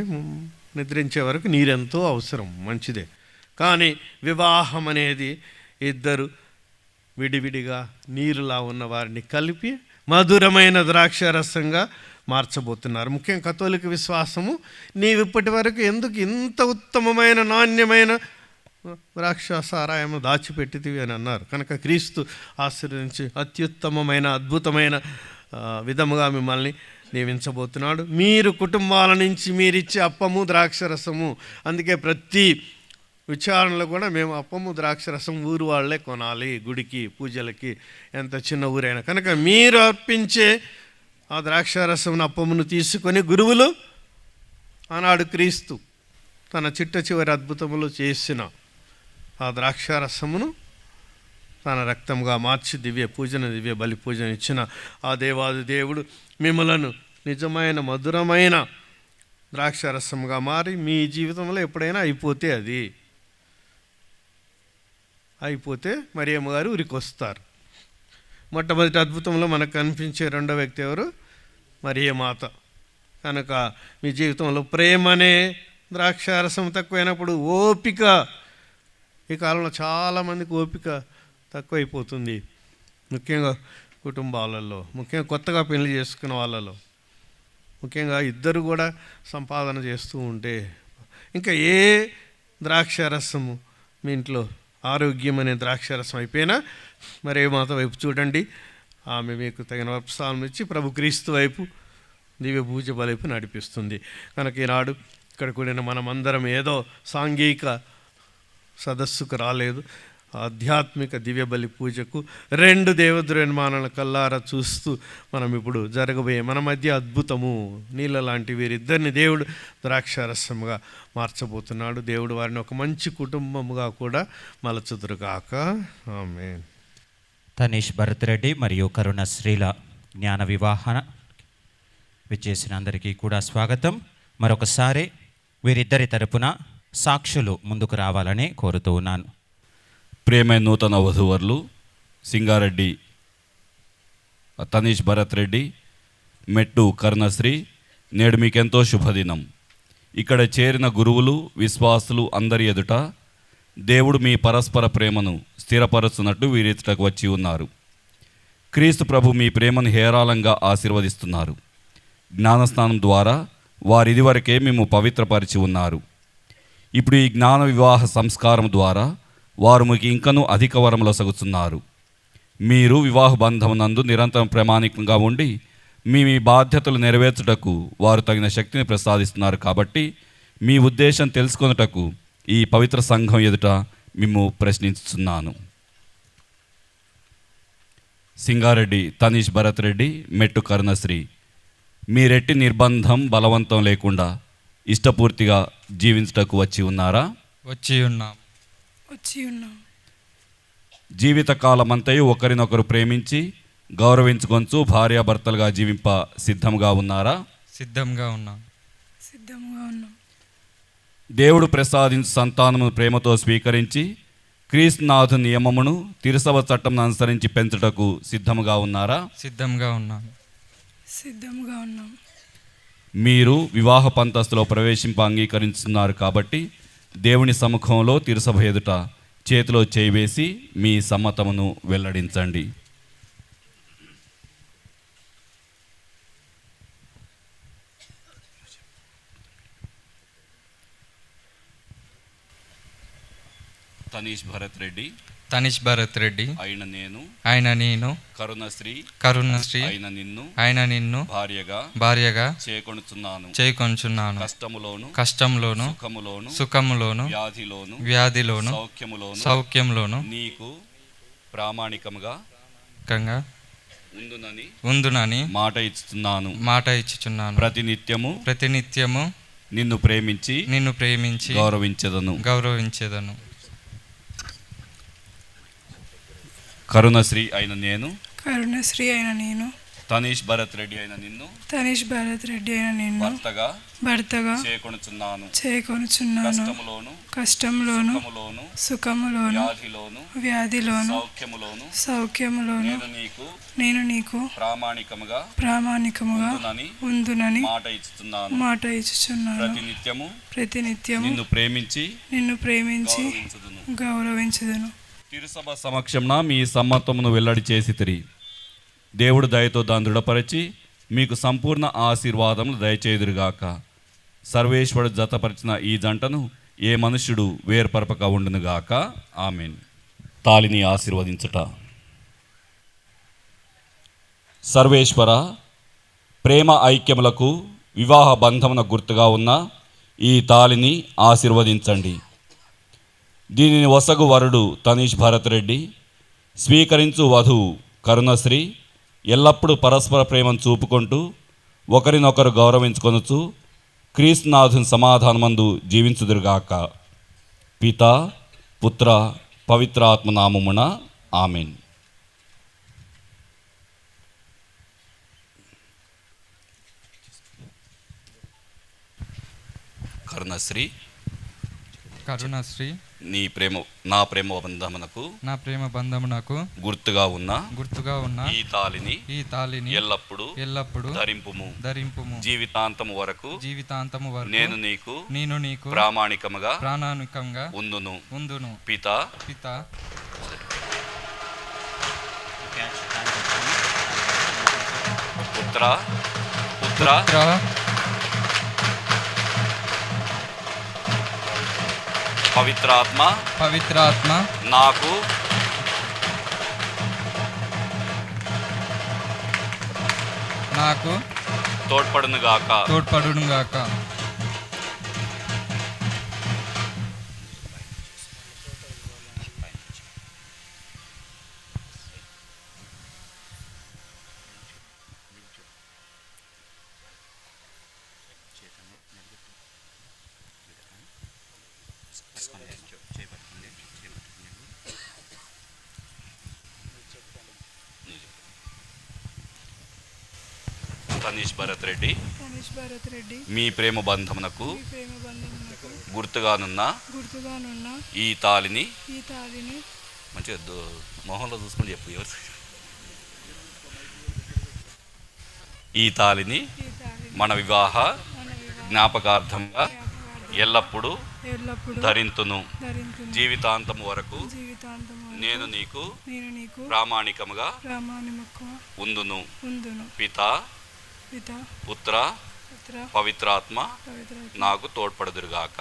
[SPEAKER 3] నిద్రించే వరకు నీరెంతో అవసరం, మంచిదే. కానీ వివాహం అనేది ఇద్దరు విడివిడిగా నీరులా ఉన్న వారిని కలిపి మధురమైన ద్రాక్షారసంగా మార్చబోతున్నారు. ముఖ్యంగా కథోలిక విశ్వాసము, నీవు ఇప్పటి వరకు ఎందుకు ఇంత ఉత్తమమైన నాణ్యమైన ద్రాక్ష సారాయము దాచిపెట్టితివి అని అన్నారు. కనుక క్రీస్తు ఆశీర్వదించి అత్యుత్తమమైన అద్భుతమైన విధముగా మిమ్మల్ని నియమించబోతున్నాడు. మీరు కుటుంబాల నుంచి మీరిచ్చే అప్పము ద్రాక్షరసము, అందుకే ప్రతి విచారణలో కూడా మేము అప్పము ద్రాక్షరసం ఊరు వాళ్ళే కొనాలి, గుడికి పూజలకి, ఎంత చిన్న ఊరైనా. కనుక మీరు అర్పించే ఆ ద్రాక్షరసం అప్పమును తీసుకొని గురువులు ఆనాడు క్రీస్తు తన చిట్ట చివరి అద్భుతములు చేసిన ఆ ద్రాక్షారసమును తన రక్తంగా మార్చి దివ్య బలి పూజను ఇచ్చిన ఆ దేవాది దేవుడు మిమ్మలను నిజమైన మధురమైన ద్రాక్షారసంగా మారి మీ జీవితంలో ఎప్పుడైనా అయిపోతే మరియమ్మ గారు ఉరికొస్తారు. మొట్టమొదటి అద్భుతంలో మనకు కనిపించే రెండో వ్యక్తి ఎవరు? మరియమాత. కనుక మీ జీవితంలో ప్రేమ అనే ద్రాక్షారసం తక్కువైనప్పుడు ఓపిక, ఈ కాలంలో చాలామందికి ఓపిక తక్కువైపోతుంది, ముఖ్యంగా కుటుంబాలలో, ముఖ్యంగా కొత్తగా పెళ్లి చేసుకున్న వాళ్ళలో, ముఖ్యంగా ఇద్దరు కూడా సంపాదన చేస్తూ ఉంటే. ఇంకా ఏ ద్రాక్షారసము మీ ఇంట్లో ఆరోగ్యం అనే ద్రాక్షారసం అయిపోయినా మరే మాత వైపు చూడండి, ఆమె మీకు తగిన వస్త్రాలను ఇచ్చి ప్రభు క్రీస్తు వైపు దివ్య పూజ వైపు నడిపిస్తుంది. కనుక ఈనాడు ఇక్కడ కూడిన మనమందరం ఏదో సాంఘిక సదస్సుకు రాలేదు, ఆధ్యాత్మిక దివ్య బలి పూజకు రెండు దేవద్రోన్మానాల కల్లారా చూస్తూ మనం ఇప్పుడు జరగబోయే మన మధ్య అద్భుతము నీళ్ళ లాంటి వీరిద్దరిని దేవుడు ద్రాక్షారసముగా మార్చబోతున్నాడు. దేవుడు వారిని ఒక మంచి కుటుంబముగా కూడా మలచుదురుగాక. ఆమేన్.
[SPEAKER 7] తనీష్ భరత్ రెడ్డి మరియు కరుణశ్రీల జ్ఞాన వివాహన విచ్చేసిన అందరికీ కూడా స్వాగతం. మరొకసారి వీరిద్దరి తరపున సాక్షులు ముందుకు రావాలని కోరుతూ ఉన్నాను.
[SPEAKER 8] ప్రేమైన నూతన వధూవరులు సింగారెడ్డి తనీష్ భరత్ రెడ్డి, మెట్టు కరుణశ్రీ, నేడు మీకెంతో శుభదినం. ఇక్కడ చేరిన గురువులు, విశ్వాసులు అందరి ఎదుట దేవుడు మీ పరస్పర ప్రేమను స్థిరపరుస్తున్నట్టు వీరితకు వచ్చి ఉన్నారు. క్రీస్తు ప్రభు మీ ప్రేమను హేరాళంగా ఆశీర్వదిస్తున్నారు. జ్ఞానస్నానం ద్వారా వారు ఇదివరకే మేము పవిత్రపరిచి ఉన్నారు. ఇప్పుడు ఈ జ్ఞాన వివాహ సంస్కారం ద్వారా వారు మీకు ఇంకనూ అధిక వరములు సగుతున్నారు. మీరు వివాహ బంధమునందు నిరంతరం ప్రామాణికంగా ఉండి మీ బాధ్యతలు నెరవేర్చుటకు వారు తగిన శక్తిని ప్రసాదిస్తున్నారు. కాబట్టి మీ ఉద్దేశం తెలుసుకొనుటకు ఈ పవిత్ర సంఘం ఎదుట మేము ప్రశ్నిస్తున్నాను. సింగారెడ్డి తనీష్ భరత్ రెడ్డి, మెట్టు కరుణశ్రీ, మీరెట్టి నిర్బంధం బలవంతం లేకుండా ఇష్టపూర్తిగా జీవించుటకు వచ్చి ఉన్నారా?
[SPEAKER 9] వచ్చి ఉన్నాం.
[SPEAKER 8] జీవితకాలమంతయు ఒకరినొకరు ప్రేమించి గౌరవించుకొంచు భార్యాభర్తలుగా జీవింప సిద్ధంగా ఉన్నారా?
[SPEAKER 9] సిద్ధంగా ఉన్నాం.
[SPEAKER 8] దేవుడు ప్రసాదించు సంతానమును ప్రేమతో స్వీకరించి క్రీస్తునాథు నియమమును తిరుసభ చట్టం అనుసరించి పెంచుటకు సిద్ధముగా ఉన్నారా?
[SPEAKER 9] సిద్ధంగా ఉన్నాం.
[SPEAKER 8] మీరు వివాహ పంతస్తులో ప్రవేశింప అంగీకరిస్తున్నారు. కాబట్టి దేవుని సముఖంలో తిరుసభ ఎదుట చేతిలో చేయివేసి మీ సమ్మతమును వెల్లడించండి. తనీష్ భరత్ రెడ్డి ఆయన నేను కరుణశ్రీ ఆయన నిన్ను భార్యగా చేకొనుచున్నాను. కష్టములోను సుఖములోను వ్యాధిలోను సౌఖ్యములోను నీకు ప్రామాణికముగా ఉందునని మాట ఇచ్చుచున్నాను. ప్రతినిత్యము నిన్ను ప్రేమించి గౌరవించెదను. కరుణశ్రీ అయిన నేను తనీష్ భరత్ రెడ్డి అయిన నిన్ను భర్తగా చేకొనుచున్నాను. కష్టములోను సుఖములోను వ్యాధిలోను సౌఖ్యములోను నేను నీకు ప్రామాణికముగా ఉందునని మాట ఇచ్చుచున్నాను. ప్రతినిత్యము నిన్ను ప్రేమించి గౌరవించుదును. తిరుసభ సమక్షంన మీ సమ్మతమును వెల్లడి చేసి తిరిగి దేవుడు దయతో దాన్ని దృఢపరిచి మీకు సంపూర్ణ ఆశీర్వాదములు దయచేదురుగాక. సర్వేశ్వరుడు జతపరిచిన ఈ జంటను ఏ మనుష్యుడు వేర్పరపక ఉండునుగాక. ఆమేన్. తాళిని ఆశీర్వదించుట. సర్వేశ్వర, ప్రేమ ఐక్యములకు వివాహ బంధమున గుర్తుగా ఉన్న ఈ తాళిని ఆశీర్వదించండి. దీనిని వసగు వరుడు తనీష్ భరత్ రెడ్డి, స్వీకరించు వధువు కరుణశ్రీ ఎల్లప్పుడూ పరస్పర ప్రేమను చూపుకుంటూ ఒకరినొకరు గౌరవించుకొనుచు క్రీస్తునాథుని సమాధానమందు జీవించుదురుగాక. పిత, పుత్ర, పవిత్ర ఆత్మ నామమున ఆమేన్.
[SPEAKER 9] కరుణశ్రీ
[SPEAKER 8] నా ప్రేమ బంధమునకు గుర్తుగా ఉన్న ఈ తాళిని ఎల్లప్పుడూ ధరింపుము జీవితాంతము వరకు నేను నీకు ప్రామాణికముగా ఉందును. పిత పుత్ర పవిత్రాత్మ నాకు తోడ్పడునుగాక. తనీష్ భరత్ రెడ్డి మీ ప్రేమ బంధమునకు గుర్తుగానున్న ఈ తాళిని మంచిగా మొహంలో చూసుకొని చెప్పు. ఈ తాళిని మన వివాహ జ్ఞాపకార్థంగా ఎల్లప్పుడూ ధరింతును. జీవితాంతము వరకు నేను నీకు ప్రామాణికముగా ఉందును. పిత, పుత్ర, పవిత్రాత్మ నాకు తోడ్పడుదురుగాక.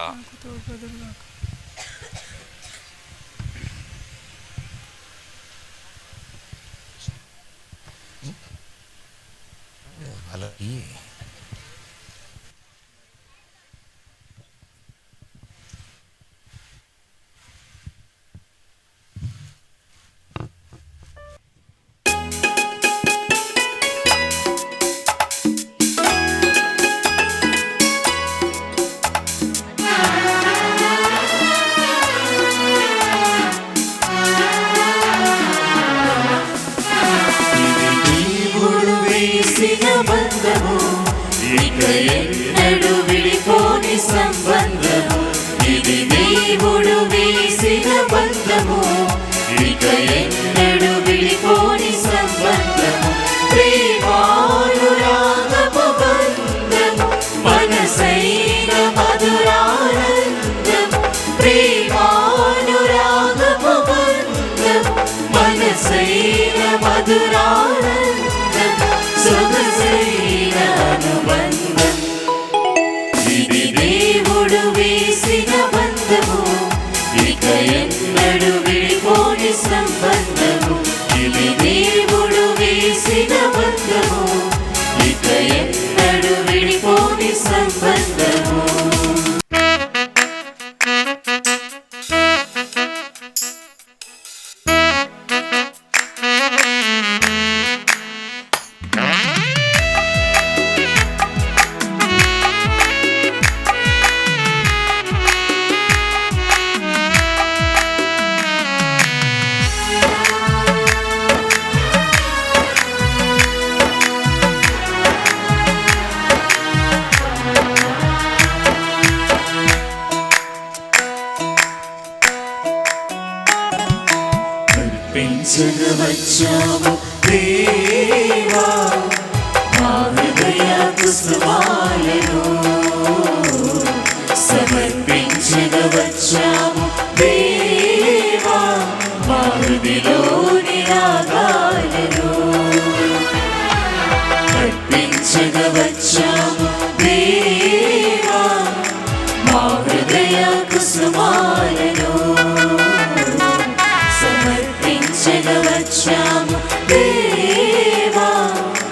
[SPEAKER 2] వచ్చావు దేవా మా హృదయ కుసుమాలను సమర్పించగవచ్చావు దేవా మా హృదిలోని రాగాలను అర్పించ వచ్చాము దేవా, మా హృదయ కుసుమాలను సమర్పించగా వచ్చాము దేవా,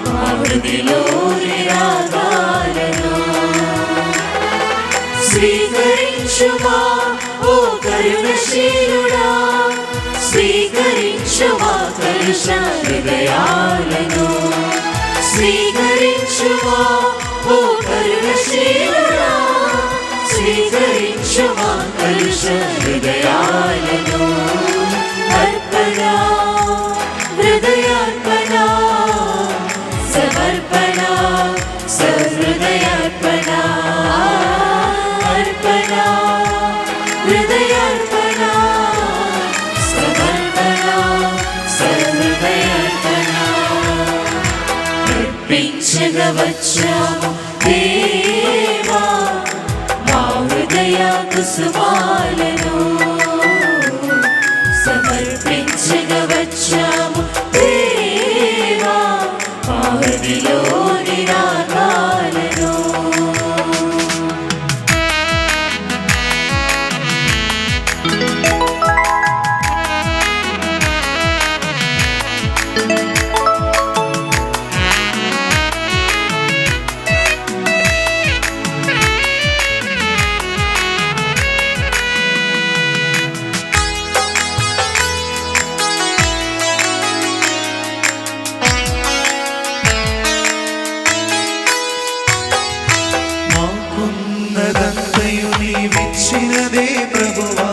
[SPEAKER 2] మా హృదయలోని రాగాలను స్వీకరించుమా ఓ కరుణశీలుడా, స్వీకరించుమా కలుష హృదయాలను, స్వీకరించుమా ఓ కరుణశీలుడా, స్వీకరించుమా కలుష హృదయాలను. అర్పణ హృదయార్పణ సమర్పణ సహృదయార్పణ, అర్పణ హృదయార్పణ సమర్పణ సహృదయార్పణ. అర్పించగా వచ్చాము దేవా, మా హృదయ కుసుమాలను సమర్పించగా వచ్చాము దేవా, మా హృదయలోని రాగాలను. మాకున్నదంతయు నీవిచ్చినదే ప్రభువా,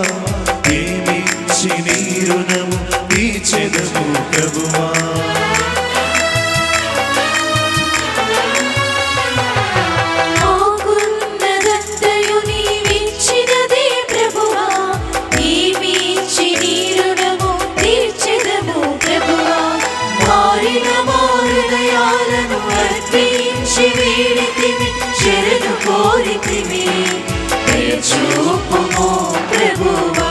[SPEAKER 2] ఏమిచ్చి నీ రుణము తీర్చెదము ప్రభువా.
[SPEAKER 1] మాకున్నదంతయు నీవిచ్చినదే ప్రభువా, ఏమిచ్చి నీ రుణము తీర్చెదము ప్రభువా. మారిన మా హృదయాలను అర్పించి వేడితిమి, శరణు కోరితిమి, దయచూపుము ప్రభువా.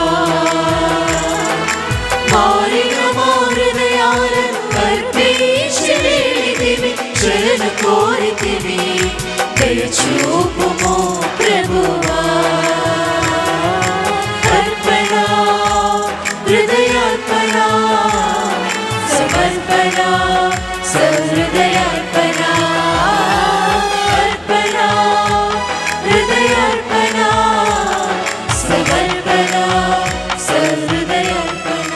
[SPEAKER 1] మారిన మా హృదయాలను అర్పించి వేడితిమి, శరణు కోరితిమి, దయచూపుము ప్రభువా. అర్పణ హృదయార్పణ సమర్పణ సహృదయార్పణ, అర్పణ హృదయార్పణ సమర్పణ సహృదయార్పణ.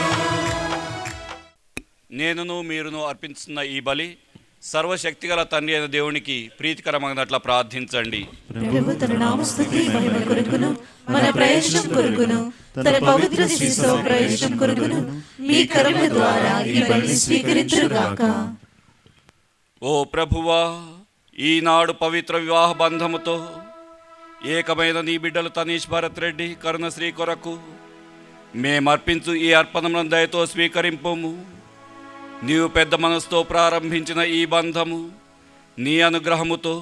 [SPEAKER 8] నేనును మీరును అర్పించున్న ఈ బలి సర్వశక్తిగల తండ్రి అయిన దేవునికి ప్రీతికరమైనట్ల ప్రార్థించండి.
[SPEAKER 1] ప్రభు తన నామస్తుతి మహిమ కొరకును, మన ప్రయోజనం కొరకును, తన పవిత్ర శిశువు ప్రయోజనం కొరకును మీ కరుణ ద్వారా ఈ బలిని స్వీకరించుగాక.
[SPEAKER 8] ఓ ప్రభువా, ఈనాడు పవిత్ర వివాహ బంధముతో ఏకమైన నీ బిడ్డలు తనీష్ భరత్ రెడ్డి కరుణశ్రీ కొరకు మేమర్పించు ఈ అర్పణములను దయతో స్వీకరింపుము. నీవు పెద్ద మనసుతో ప్రారంభించిన ఈ బంధము నీ అనుగ్రహముతో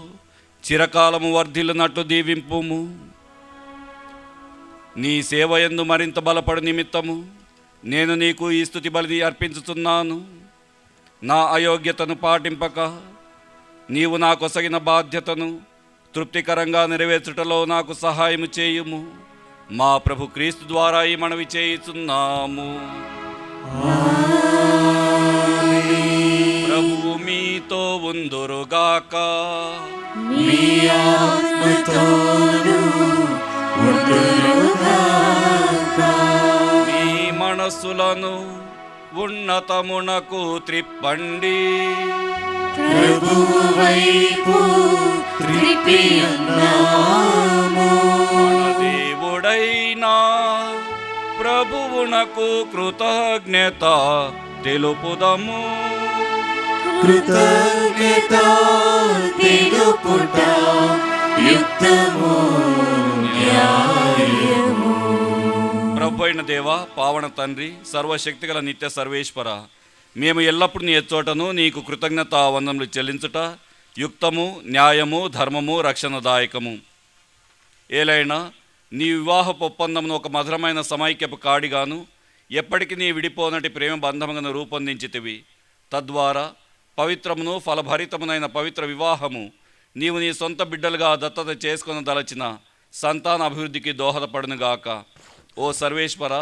[SPEAKER 8] చిరకాలము వర్ధిల్లునట్లు దీవింపుము. నీ సేవయందు మరింత బలపడు నిమిత్తము నేను నీకు ఈ స్తుతి బలిని అర్పించుతున్నాను. నా అయోగ్యతను పాటింపక నీవు నాకొసగిన బాధ్యతను తృప్తికరంగా నెరవేర్చుటలో నాకు సహాయము చేయుము. మా ప్రభు క్రీస్తు ద్వారా ఈ మనవి చేయుచున్నాము. ప్రభువు మీతో ఉందురుగాక.
[SPEAKER 2] మీ ఆత్మతోను ఉండురుగాక.
[SPEAKER 8] మీ మనస్సులను ఉన్నతమునకు త్రిప్పండి.
[SPEAKER 2] ప్రభువు వైపు త్రిప్పియున్నాము.
[SPEAKER 8] మన దేవుడైనా ప్రభువునకు కృతజ్ఞత తెలుపుదము.
[SPEAKER 2] కృతజ్ఞత తెలుపుట యుక్తము న్యాయము.
[SPEAKER 8] ప్రభు అయిన దేవ, పావన తండ్రి, సర్వశక్తిగల నిత్య సర్వేశ్వర, మేము ఎల్లప్పుడూ నీ ఎచ్చోటను నీకు కృతజ్ఞత వందనములు చెల్లించుట యుక్తము, న్యాయము, ధర్మము, రక్షణదాయకము. ఏలైనా నీ వివాహపు ఒప్పందమును ఒక మధురమైన సమైక్యపు కాడిగాను ఎప్పటికీ నీ విడిపోనటి ప్రేమ బంధములను రూపొందించితివి. తద్వారా పవిత్రమును ఫలభరితమునైన పవిత్ర వివాహము నీవు నీ సొంత బిడ్డలుగా దత్తత చేసుకొని దలచిన సంతాన అభివృద్ధికి దోహదపడునుగాక. ఓ సర్వేశ్వర,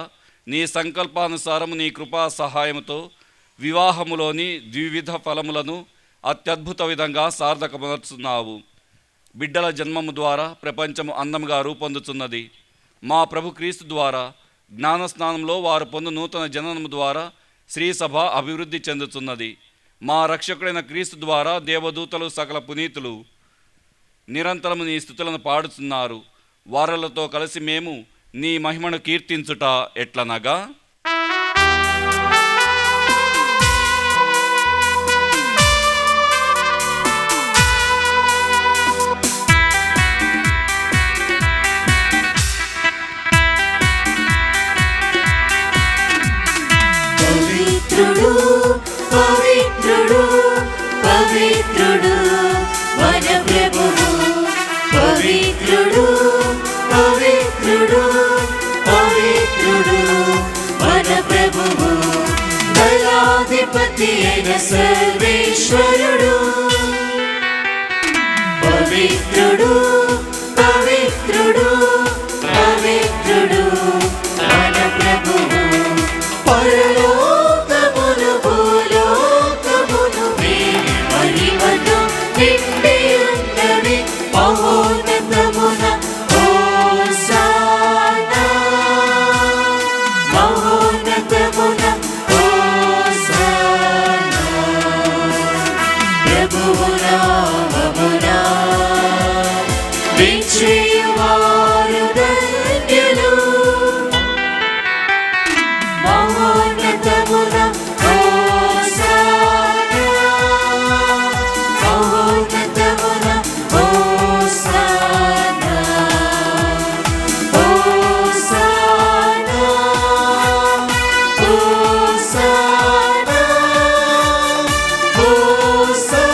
[SPEAKER 8] నీ సంకల్పానుసారము నీ కృపా సహాయముతో వివాహములోని ద్వివిధ ఫలములను అత్యద్భుత విధంగా సార్థకమరుచున్నావు. బిడ్డల జన్మము ద్వారా ప్రపంచము అందంగా రూపొందుతున్నది. మా ప్రభు క్రీస్తు ద్వారా జ్ఞానస్నానంలో వారు పొందు నూతన జననము ద్వారా శ్రీసభ అభివృద్ధి చెందుతున్నది. మా రక్షకుడైన క్రీస్తు ద్వారా దేవదూతలు సకల పునీతులు నిరంతరము నీ స్తుతులను పాడుతున్నారు. వారలతో కలిసి మేము నీ మహిమను కీర్తించుట ఎట్లనగా,
[SPEAKER 2] పవిత్రుడు పవిత్రుడు పవిత్రుడు మన ప్రభువు, పవిత్రుడు పవిత్రుడు పవిత్రుడు మన ప్రభువు, దయాధిపతి అయిన సర్వేశ్వరుడు. పవిత్రుడు పవిత్రుడు పవిత్రుడు మన ప్రభువు, పరలోకములు భూలోకములు మీ మహిమతో నిండి ఉన్నవి. మహోన్నతమున హోసానా, మహోన్నతమున హోసానా. ప్రభువు నామమున విజయవారు ధన్యులు. మహోన్నతమున హోసానా, మహోన్నతమున హోసానా, హోసానా, హోసానా, హోసానా.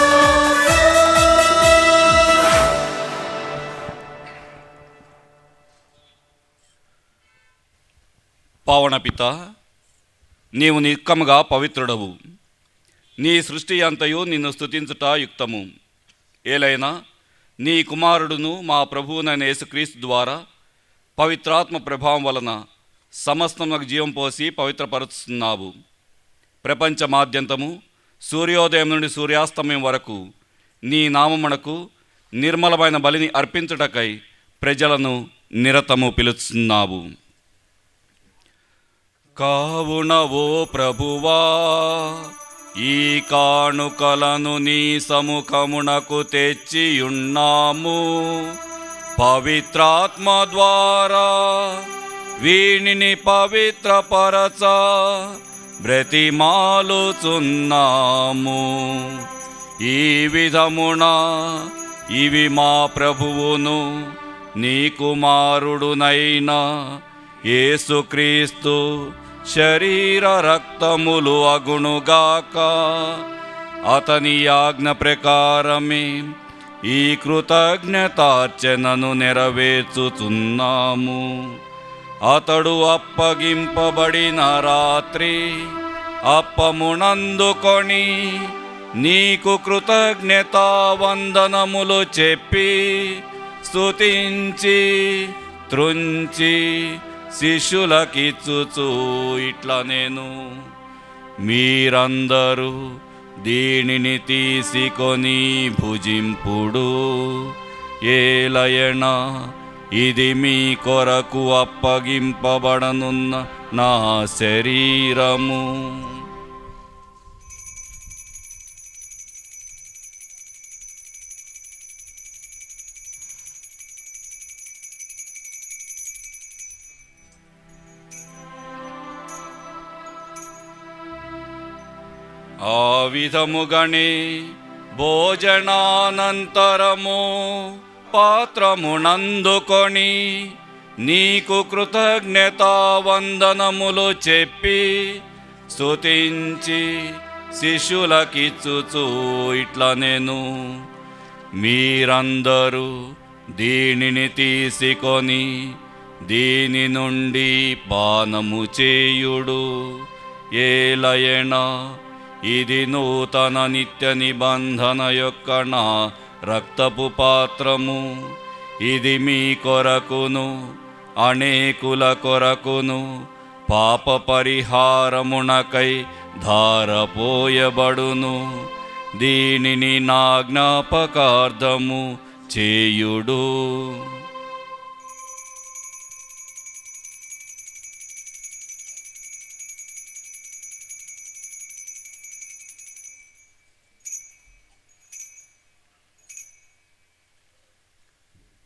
[SPEAKER 8] పావన పిత, నీవు నిక్కముగా పవిత్రుడవు. నీ సృష్టి అంతయు నిన్ను స్తుతించుట యుక్తము. ఏలైనా నీ కుమారుడును మా ప్రభువునైన యేసుక్రీస్తు ద్వారా పవిత్రాత్మ ప్రభావం వలన సమస్తమునకు జీవం పోసి పవిత్రపరుస్తున్నావు. ప్రపంచమాద్యంతము సూర్యోదయం నుండి సూర్యాస్తమయం వరకు నీ నామమునకు నిర్మలమైన బలిని అర్పించుటకై ప్రజలను నిరతము పిలుస్తున్నావు. కావున ఓ ప్రభువా, ఈ కానుకలను నీ సముఖమునకు తెచ్చియున్నాము. పవిత్రాత్మ ద్వారా వీనిని పవిత్రపరచ బ్రతిమాలుచున్నాము. ఈ విధమున ఇవి మా ప్రభువును నీ కుమారుడునైన యేసుక్రీస్తు శరీర రక్తములు అగుణుగాక. అతని ఆజ్ఞ ప్రకారమే ఈ కృతజ్ఞతార్చనను నెరవేర్చుచున్నాము. అతడు అప్పగింపబడిన రాత్రి అప్పమునందుకొని నీకు కృతజ్ఞతా వందనములు చెప్పి స్తుతించి త్రుంచి శిష్యులకిచ్చుచు ఇట్లా నేను, మీరందరూ దీనిని తీసుకొని భుజింపుడు. ఏలయన ఇది మీ కొరకు అప్పగింపబడనున్న నా శరీరము. ఆ విధముగనే భోజనానంతరము పాత్రమునందుకొని నీకు కృతజ్ఞతా వందనములు చెప్పి స్తుతించి శిష్యులకిచ్చుచు ఇట్లా నేను, మీరందరూ దీనిని తీసుకొని దీని నుండి పానము చేయుడు. ఏలయన ఇది నూతన నిత్య నిబంధన యొక్క నా రక్తపు పాత్రము. ఇది మీ కొరకును అనేకుల కొరకును పాప పరిహారమునకై ధారపోయబడును. దీనిని నా జ్ఞాపకార్థము చేయుడు.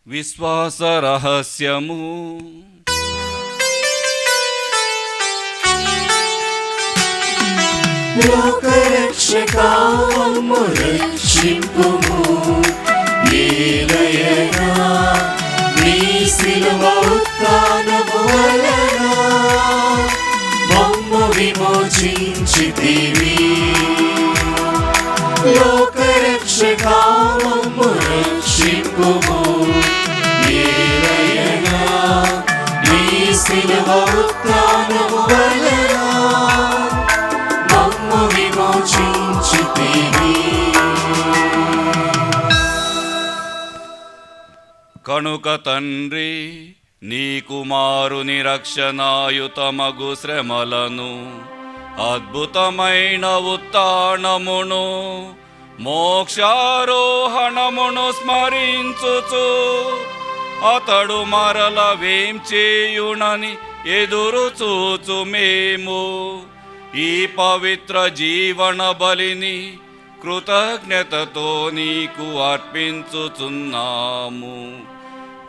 [SPEAKER 8] విశ్వాస రహస్యము.
[SPEAKER 2] లోకరక్షకా మమ్ము రక్షింపుము. యేలయనా నీ శిలువ ఉత్థానము వలన మమ్ము విమోచించితివి. లోకరక్షకా మమ్ము రక్షింపుము. యేలయనా నీ శిలువ ఉత్థానము వలన మమ్ము విమోచించితివి.
[SPEAKER 8] కనుక తండ్రి, నీ కుమారుని రక్షణాయుతమగు శ్రమలను, అద్భుతమైన ఉత్థానమును, మోక్షారోహణమును స్మరించుచు అతడు మరల వేం చేయునని ఎదురు చూచు మేము ఈ పవిత్ర జీవన బలిని కృతజ్ఞతతో నీకు అర్పించుచున్నాము.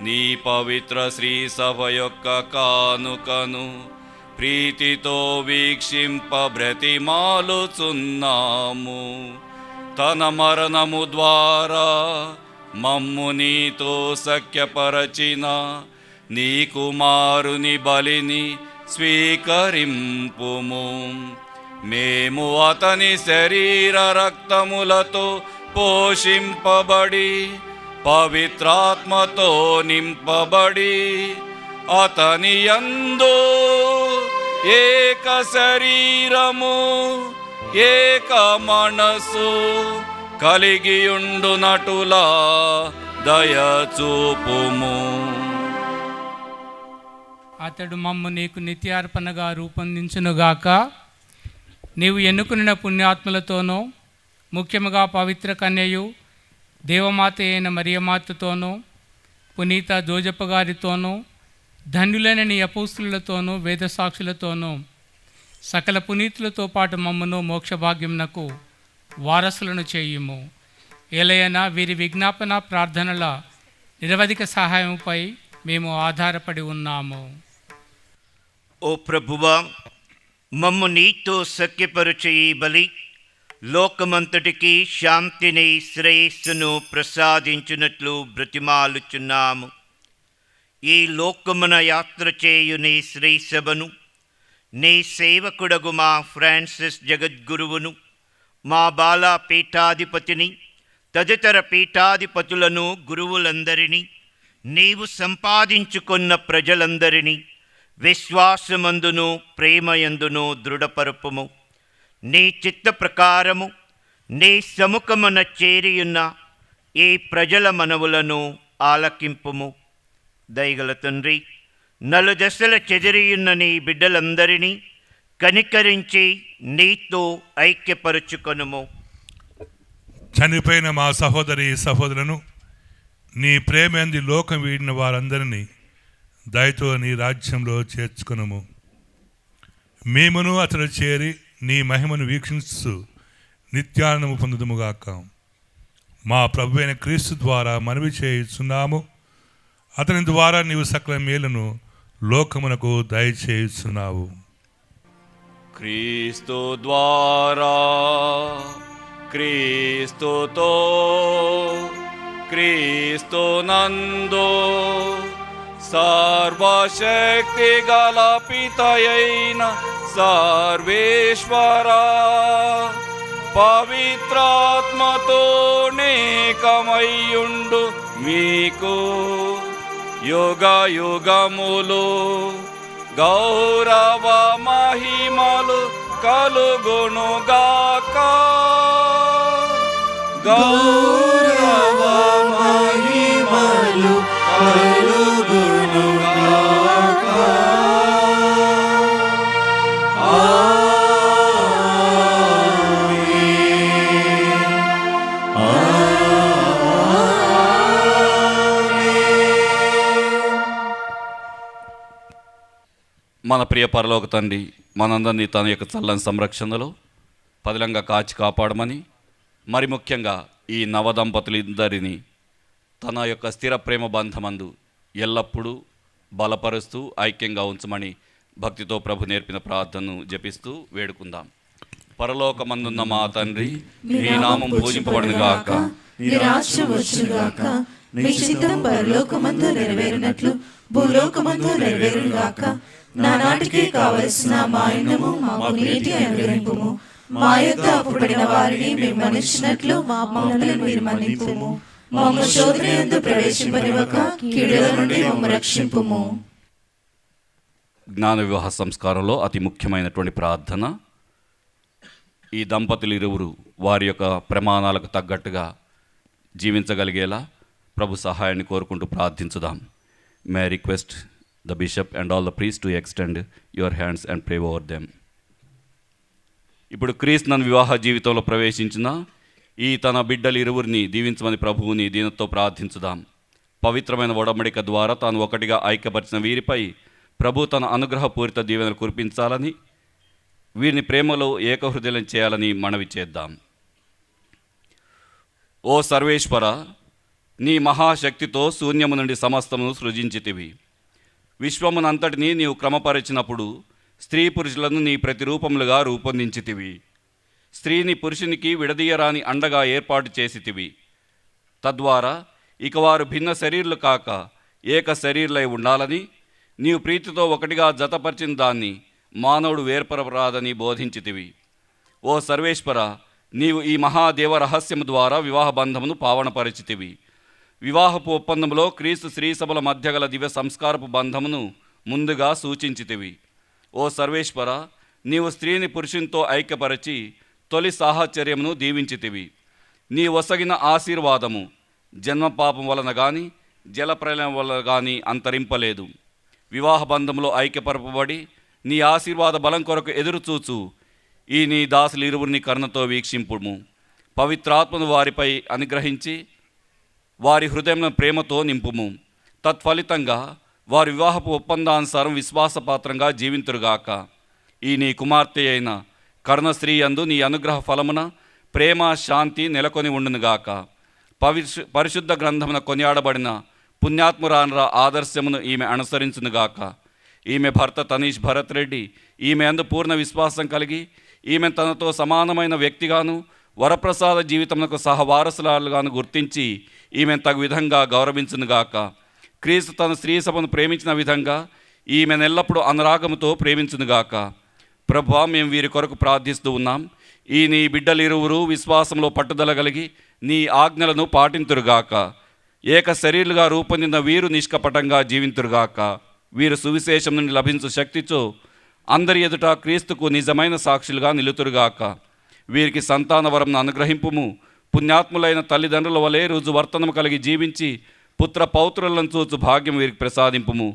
[SPEAKER 8] నీ పవిత్ర శ్రీ సభ యొక్క కానుకను ప్రీతితో వీక్షింప బ్రతిమాలుచున్నాము. తన మరణము ద్వారా మమ్ము నీతో సఖ్యపరచిన నీ కుమారుని బలిని స్వీకరింపుము. మేము అతని శరీర రక్తములతో పోషింపబడి పవిత్రాత్మతో నింపబడి అతని యందు ఏక శరీరము ఏక మనసు కలిగియుండునటులా దయచూపుము.
[SPEAKER 10] అతడు మమ్ము నీకు నిత్యార్పణగా రూపొందించునుగాక. నీవు ఎన్నుకున్న పుణ్యాత్మలతోనూ, ముఖ్యముగా పవిత్ర కన్యయు దేవమాత అయిన మరియమాతతోనూ, పునీత జోజప్ప గారితోనూ, ధన్యులైన నీ అపోస్తులతోనూ, వేదసాక్షులతోనూ, సకల పునీతులతో పాటు మమ్మను మోక్షభాగ్యమునకు వారసులను చేయుము. ఏలయనా వీరి విజ్ఞాపన ప్రార్థనల నిరవధిక సహాయంపై మేము ఆధారపడి ఉన్నాము.
[SPEAKER 11] ఓ ప్రభువా, మమ్ము నీతో సఖ్యపరుచే ఈ బలి లోకమంతటికి శాంతిని శ్రేయస్సును ప్రసాదించునట్లు బ్రతిమాలుచున్నాము. ఈ లోకమున యాత్ర చేయు నీ శ్రీ సభను, నీ సేవకుడగు మా ఫ్రాన్సిస్ జగద్గురువును, మా బాలా పీఠాధిపతిని, తదితర పీఠాధిపతులను, గురువులందరినీ, నీవు సంపాదించుకున్న ప్రజలందరినీ విశ్వాసమందును ప్రేమయందును దృఢపరుపుము. నీ చిత్త ప్రకారము నీ సముఖమున చేరియున్న ఈ ప్రజల మనవులను ఆలకింపుము. దయగల తండ్రి, నలుదశల చెదిరియున్న నీ బిడ్డలందరినీ కనికరించి నీతో ఐక్యపరుచుకొనుము.
[SPEAKER 12] చనిపోయిన మా సహోదరి సహోదరులను, నీ ప్రేమంది లోకం వీడిన వారందరినీ దయతో నీ రాజ్యంలో చేర్చుకొనుము. మేమును అతడు చేరి నీ మహిమను వీక్షిస్తూ నిత్యానందము పొందుదుముగాక. మా ప్రభువైన క్రీస్తు ద్వారా మనవి చేయుచున్నాము. అతని ద్వారా నీవు సకల మేలును లోకమునకు దయచేయుచున్నావు.
[SPEAKER 8] క్రీస్తు ద్వారా, క్రీస్తుతో, క్రీస్తు నందు సర్వశక్తి గల పితయైన సర్వేశ్వరా, పవిత్రాత్మతో నేకమయ్యుండు మీకు యుగ యుగములు గౌరవ మహిమలు కలుగునుగాక. గౌరవ మన ప్రియ పరలోక తండ్రి మనందరినీ తన యొక్క చల్లని సంరక్షణలో పదిలంగా కాచి కాపాడమని, మరి ముఖ్యంగా ఈ నవదంపతులిద్దరిని తన యొక్క స్థిర ప్రేమ బంధమందు ఎల్లప్పుడూ బలపరుస్తూ ఐక్యంగా ఉంచమని భక్తితో ప్రభు నేర్పిన ప్రార్థనను జపిస్తూ వేడుకుందాం. పరలోకమందున్న మా తండ్రి, మీ నామం పూజింపబడునుగాక,
[SPEAKER 1] మీ రాజ్యం వచ్చుగాక, మీ చిత్తం పరలోకమందు నెరవేరినట్లు భూలోకమందు నెరవేరుగాక. నానాటికి కావలసిన మా అన్నము మాకు నీటి అనుగ్రహింపుము. మా యొద్ద అప్పుబడిన వారిని మేము మన్నించినట్లు మా పాపములను మీరు మన్నింపుము. మమ్ము శోధన యందు ప్రవేశింపనివ్వక కీడుల నుండి మమ్ము రక్షింపుము.
[SPEAKER 8] జ్ఞాన వివాహ సంస్కారంలో అతి ముఖ్యమైనటువంటి ప్రార్థన. ఈ దంపతులు ఇరువురు వారి యొక్క ప్రమాణాలకు తగ్గట్టుగా జీవించగలిగేలా ప్రభు సహాయాన్ని కోరుకుంటూ ప్రార్థించుదాం. May request the bishop and all the priests to extend your hands and pray over them. ఇప్పుడు క్రీస్తు నన్ను వివాహ జీవితంలో ప్రవేశించిన ఈ తన బిడ్డలు ఇరువురిని దీవించమని ప్రభువుని దీనితో ప్రార్థించుదాం. పవిత్రమైన ఒడంబడిక ద్వారా తాను ఒకటిగా ఐక్యపరిచిన వీరిపై ప్రభు తన అనుగ్రహపూరిత దీవెనలు కురిపించాలని, వీరిని ప్రేమలో ఏకహృదయం చేయాలని మనవి చేద్దాం. ఓ సర్వేశ్వర, నీ మహాశక్తితో శూన్యము నుండి సమస్తమును సృజించితివి. విశ్వమునంతటినీ నీవు క్రమపరిచినప్పుడు స్త్రీ పురుషులను నీ ప్రతిరూపములుగా రూపొందించితివి. స్త్రీని పురుషునికి విడదీయరాని అండగా ఏర్పాటు చేసితివి. తద్వారా ఇక వారు భిన్న శరీరులు కాక ఏక శరీరులై ఉండాలని, నీవు ప్రీతితో ఒకటిగా జతపరిచిన దాన్ని మానవుడు వేర్పరరాదని బోధించితివి. ఓ సర్వేశ్వర, నీవు ఈ మహాదేవ రహస్యము ద్వారా వివాహ బంధమును పావనపరిచితివి. వివాహపు ఒప్పందంలో క్రీస్తు స్త్రీ సభల మధ్య గల దివ్య సంస్కారపు బంధమును ముందుగా సూచించితివి. ఓ సర్వేశ్వర, నీవు స్త్రీని పురుషునితో ఐక్యపరచి తొలి సాహచర్యమును దీవించితివి. నీ ఒసగిన ఆశీర్వాదము జన్మపాపం వలన కానీ జలప్రలయం వలన కానీ అంతరింపలేదు. వివాహ బంధంలో ఐక్యపరపబడి నీ ఆశీర్వాద బలం కొరకు ఎదురుచూచు ఈ నీ దాసులు ఇరువురిని కరుణతో వీక్షింపుము. పవిత్రాత్మను వారిపై అనుగ్రహించి వారి హృదయం ప్రేమతో నింపుము. తత్ఫలితంగా వారి వివాహపు ఒప్పందానుసారం విశ్వాసపాత్రంగా జీవింతురుగాక. ఈ నీ కుమార్తె అయిన కరుణశ్రీ యందు నీ అనుగ్రహ ఫలమున ప్రేమ శాంతి నెలకొని ఉండునుగాక. పరిశుద్ధ గ్రంథమున కొనియాడబడిన పుణ్యాత్మురాన్ర ఆదర్శమును ఈమె అనుసరించునుగాక. ఈమె భర్త తనీష్ భరత్ రెడ్డి ఈమె అందు పూర్ణ విశ్వాసం కలిగి ఈమె తనతో సమానమైన వ్యక్తిగాను వరప్రసాద జీవితమునకు సహవారసులాలుగాను గుర్తించి ఈమె తగు విధంగా గౌరవించునుగాక. క్రీస్తు తన స్త్రీ సభను ప్రేమించిన విధంగా ఈమె నెల్లప్పుడూ అనురాగముతో ప్రేమించునుగాక. ప్రభువా, మేము వీరి కొరకు ప్రార్థిస్తూ ఉన్నాం. ఈ నీ బిడ్డలు ఇరువురు విశ్వాసంలో పట్టుదల కలిగి నీ ఆజ్ఞలను పాటింతురుగాక. ఏక శరీరులుగా రూపొందిన వీరు నిష్కపటంగా జీవింతురుగాక. వీరు సువిశేషం నుండి లభించు శక్తితో అందరి ఎదుట క్రీస్తుకు నిజమైన సాక్షులుగా నిలుతురుగాక. వీరికి సంతాన వరంను అనుగ్రహింపుము. పుణ్యాత్ములైన తల్లిదండ్రుల వలె రుజువర్తనము కలిగి జీవించి పుత్ర పౌత్రులను చూచు భాగ్యం వీరికి ప్రసాదింపుము.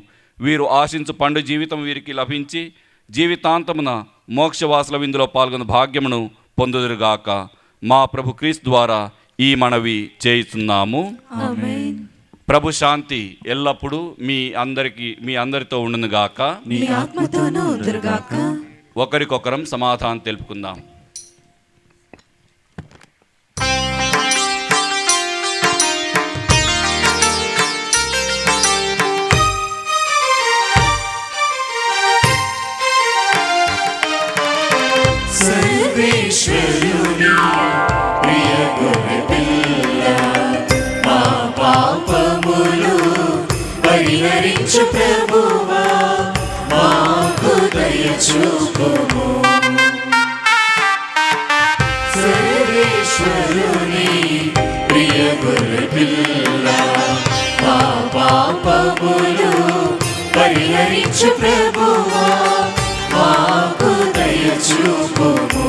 [SPEAKER 8] వీరు ఆశించు పండు జీవితం వీరికి లభించి జీవితాంతమున మోక్షవాసుల విందులో పాల్గొన్న భాగ్యమును పొందుదురుగాక. మా ప్రభు క్రీస్తు ద్వారా ఈ మనవి చేయుచున్నాము.
[SPEAKER 1] ఆమేన్.
[SPEAKER 8] ప్రభు శాంతి ఎల్లప్పుడూ మీ అందరితో ఉండునుగాక.
[SPEAKER 1] మీ ఆత్మతోనూ ఉండునుగాక.
[SPEAKER 8] ఒకరికొకరం సమాధానం తెలుపుకుందాం.
[SPEAKER 2] సర్వేశ్వరుని ప్రియ గొర్రెపిల్ల, మా పాపములు పరిహరించు ప్రభువా, మాకు దయ చూపుము. సర్వేశ్వరుని ప్రియ గొర్రెపిల్ల, మా పాపములు పరిహరించు ప్రభువా, మాకు దయ చూపుము.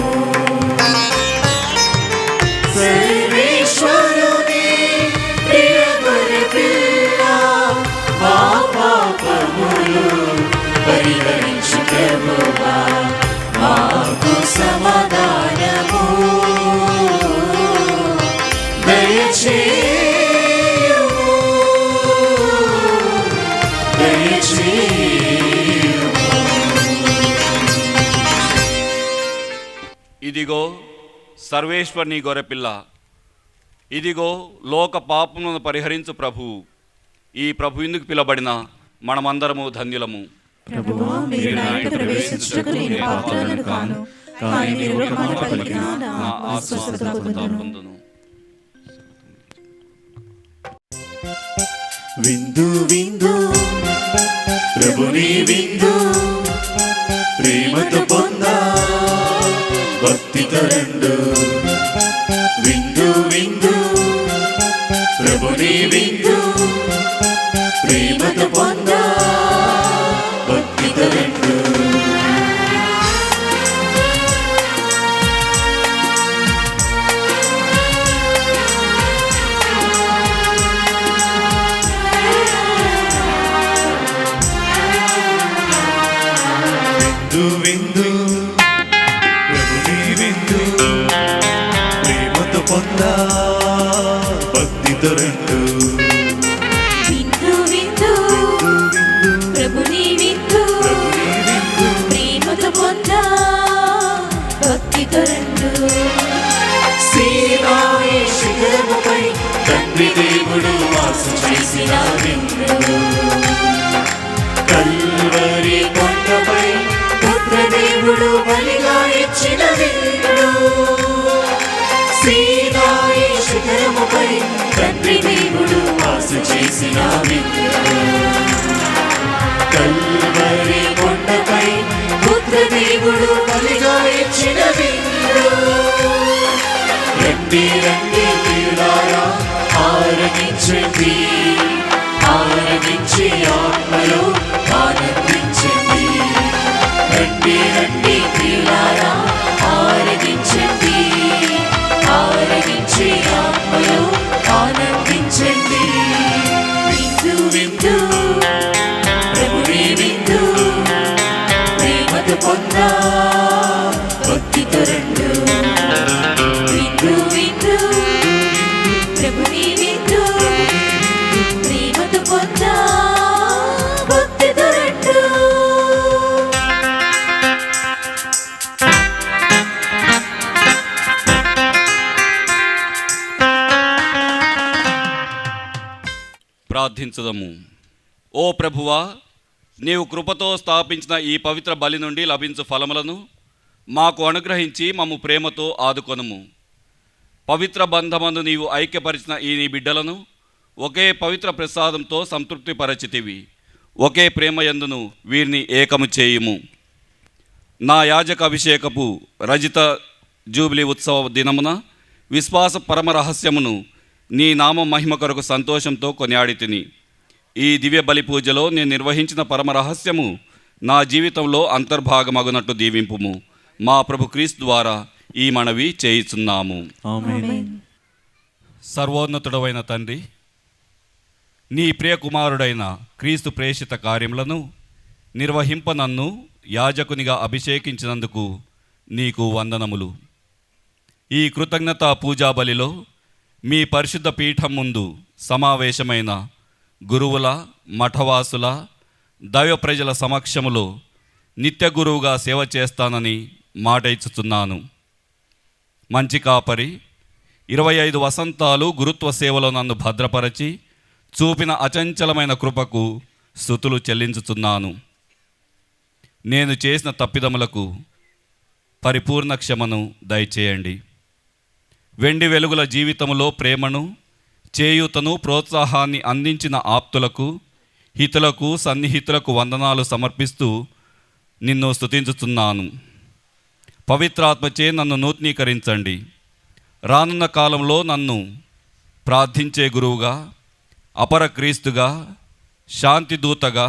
[SPEAKER 2] సర్వేశ్వరుని ప్రియ గొర్రెపిల్ల, మా పాపములు పరిహరించు ప్రభువా, మాకు సమాధానము దయచేయుము. దయచేయుము.
[SPEAKER 8] ఇదిగో సర్వేశ్వరుని గొర్రెపిల్ల, ఇదిగో లోక పాపములను పరిహరించు ప్రభువు. ఈ ప్రభు ఎందుకు పిలబడిన మనమందరము ధన్యులము.
[SPEAKER 1] ప్రభువా, మీరు నా ఇంట ప్రవేశించుటకు నేను పాత్రుడను కాను, కానీ మీరు ఒక మాట పలికినా నా ఆత్మ స్వస్థత పొందును.
[SPEAKER 2] విందు విందు ప్రభుని విందు, ప్రేమతో పొందా భక్తితో రండు. విందు విందు ప్రభుని విందు, ప్రేమతో పొందా భక్తితో రండు. విందు ప్రభుని విందు, ప్రేమతో పొందా భక్తితో రండు.
[SPEAKER 1] విందు విందు ప్రభుని విందు, ప్రేమతో పొందా భక్తితో రండు.
[SPEAKER 2] సీనాయి శిఖరముపై తండ్రి దేవుడు వాసం చేసిన విందు, కల్వరి కొండపై పుత్రదేవుడు బలిగా ఇచ్చిన విందు. సీనాయి శిఖరముపై తండ్రి దేవుడు వాసం చేసిన విందు, కల్వరి కొండపై పుత్రదేవుడు బలిగా ఇచ్చిన విందు. రండి రండి ప్రియులారా, ఆరగించండి, ఆరగించి ఆత్మలో ఆనందించండి. రండి రండి ప్రియులారా, ఆరగించండి, ఆరగించి ఆత్మలో ఆనందించండి. విందు విందు ప్రభుని విందు, ప్రేమతో పొందా భక్తితో రండు. విందు విందు ప్రభుని విందు, ప్రేమతో పొందా భక్తితో రండు.
[SPEAKER 8] ప్రార్థించుదము. ఓ ప్రభువా, నీవు కృపతో స్థాపించిన ఈ పవిత్ర బలి నుండి లభించు ఫలములను మాకు అనుగ్రహించి మమ్ము ప్రేమతో ఆదుకొనుము. పవిత్ర బంధమందు నీవు ఐక్యపరిచిన ఈ నీ బిడ్డలను ఒకే పవిత్ర ప్రసాదంతో సంతృప్తిపరచితివి. ఒకే ప్రేమయందును వీరిని ఏకము చేయుము. నా యాజక అభిషేకపు రజిత జూబిలీ ఉత్సవ దినమున విశ్వాస పరమ రహస్యమును నీ నామ మహిమ కొరకు సంతోషంతో కొనియాడితిని. ఈ దివ్య బలి పూజలో నేను నిర్వహించిన పరమ రహస్యము నా జీవితంలో అంతర్భాగమగునట్టు దీవింపుము. మా ప్రభు క్రీస్తు ద్వారా ఈ మనవి చేయుచున్నాము.
[SPEAKER 1] ఆమేన్.
[SPEAKER 8] సర్వోన్నతుడవైన తండ్రి, నీ ప్రియ కుమారుడైన క్రీస్తు ప్రేషిత కార్యములను నిర్వహింప నన్ను యాజకునిగా అభిషేకించినందుకు నీకు వందనములు. ఈ కృతజ్ఞత పూజా బలిలో మీ పరిశుద్ధ పీఠం ముందు సమావేశమైన గురువుల, మఠవాసుల, దైవ ప్రజల సమక్షములో నిత్య గురువుగా సేవ చేస్తానని మాట ఇచ్చుతున్నాను. మంచి కాపరి 25 వసంతాలు గురుత్వ సేవలో నన్ను భద్రపరచి చూపిన అచంచలమైన కృపకు స్తుతులు చెల్లించుతున్నాను. నేను చేసిన తప్పిదములకు పరిపూర్ణ క్షమను దయచేయండి. వెండి వెలుగుల జీవితంలో ప్రేమను, చేయూతను, ప్రోత్సాహాన్ని అందించిన ఆప్తులకు, హితులకు, సన్నిహితులకు వందనాలు సమర్పిస్తూ నిన్ను స్తుతించుతున్నాను. పవిత్రాత్మచే నన్ను నూతనీకరించండి. రానున్న కాలంలో నన్ను ప్రార్థించే గురువుగా, అపర క్రీస్తుగా, శాంతిదూతగా,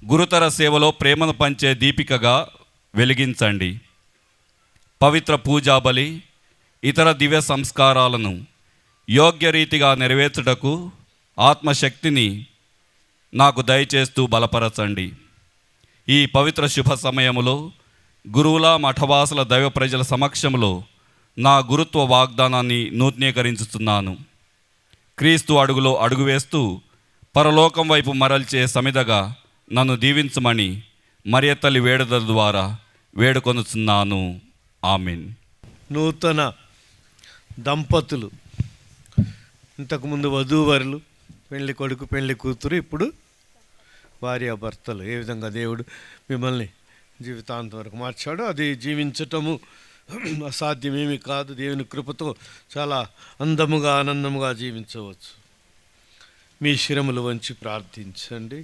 [SPEAKER 8] గురుతర సేవలో ప్రేమను పంచే దీపికగా వెలిగించండి. పవిత్ర పూజాబలి, ఇతర దివ్య సంస్కారాలను యోగ్య రీతిగా నెరవేర్చుటకు ఆత్మశక్తిని నాకు దయచేస్తూ బలపరచండి. ఈ పవిత్ర శుభ సమయములో గురువుల, మఠవాసుల, దైవ ప్రజల సమక్షంలో నా గురుత్వ వాగ్దానాన్ని నూతనీకరించుతున్నాను. క్రీస్తు అడుగులో అడుగు వేస్తూ పరలోకం వైపు మరల్చే సమిదగా నన్ను దీవించమని మరియ తల్లి వేడుదల ద్వారా వేడుకొనుచున్నాను. ఆమేన్.
[SPEAKER 3] నూతన దంపతులు, ఇంతకుముందు వధూవరులు, పెళ్లి కొడుకు పెళ్లి కూతురు, ఇప్పుడు భార్యాభర్తలు. ఏ విధంగా దేవుడు మిమ్మల్ని జీవితాంతం వరకు మార్చాడు, అది జీవించటము అసాధ్యమేమి కాదు. దేవుని కృపతో చాలా అందముగా ఆనందముగా జీవించవచ్చు. మీ శిరములు వంచి ప్రార్థించండి.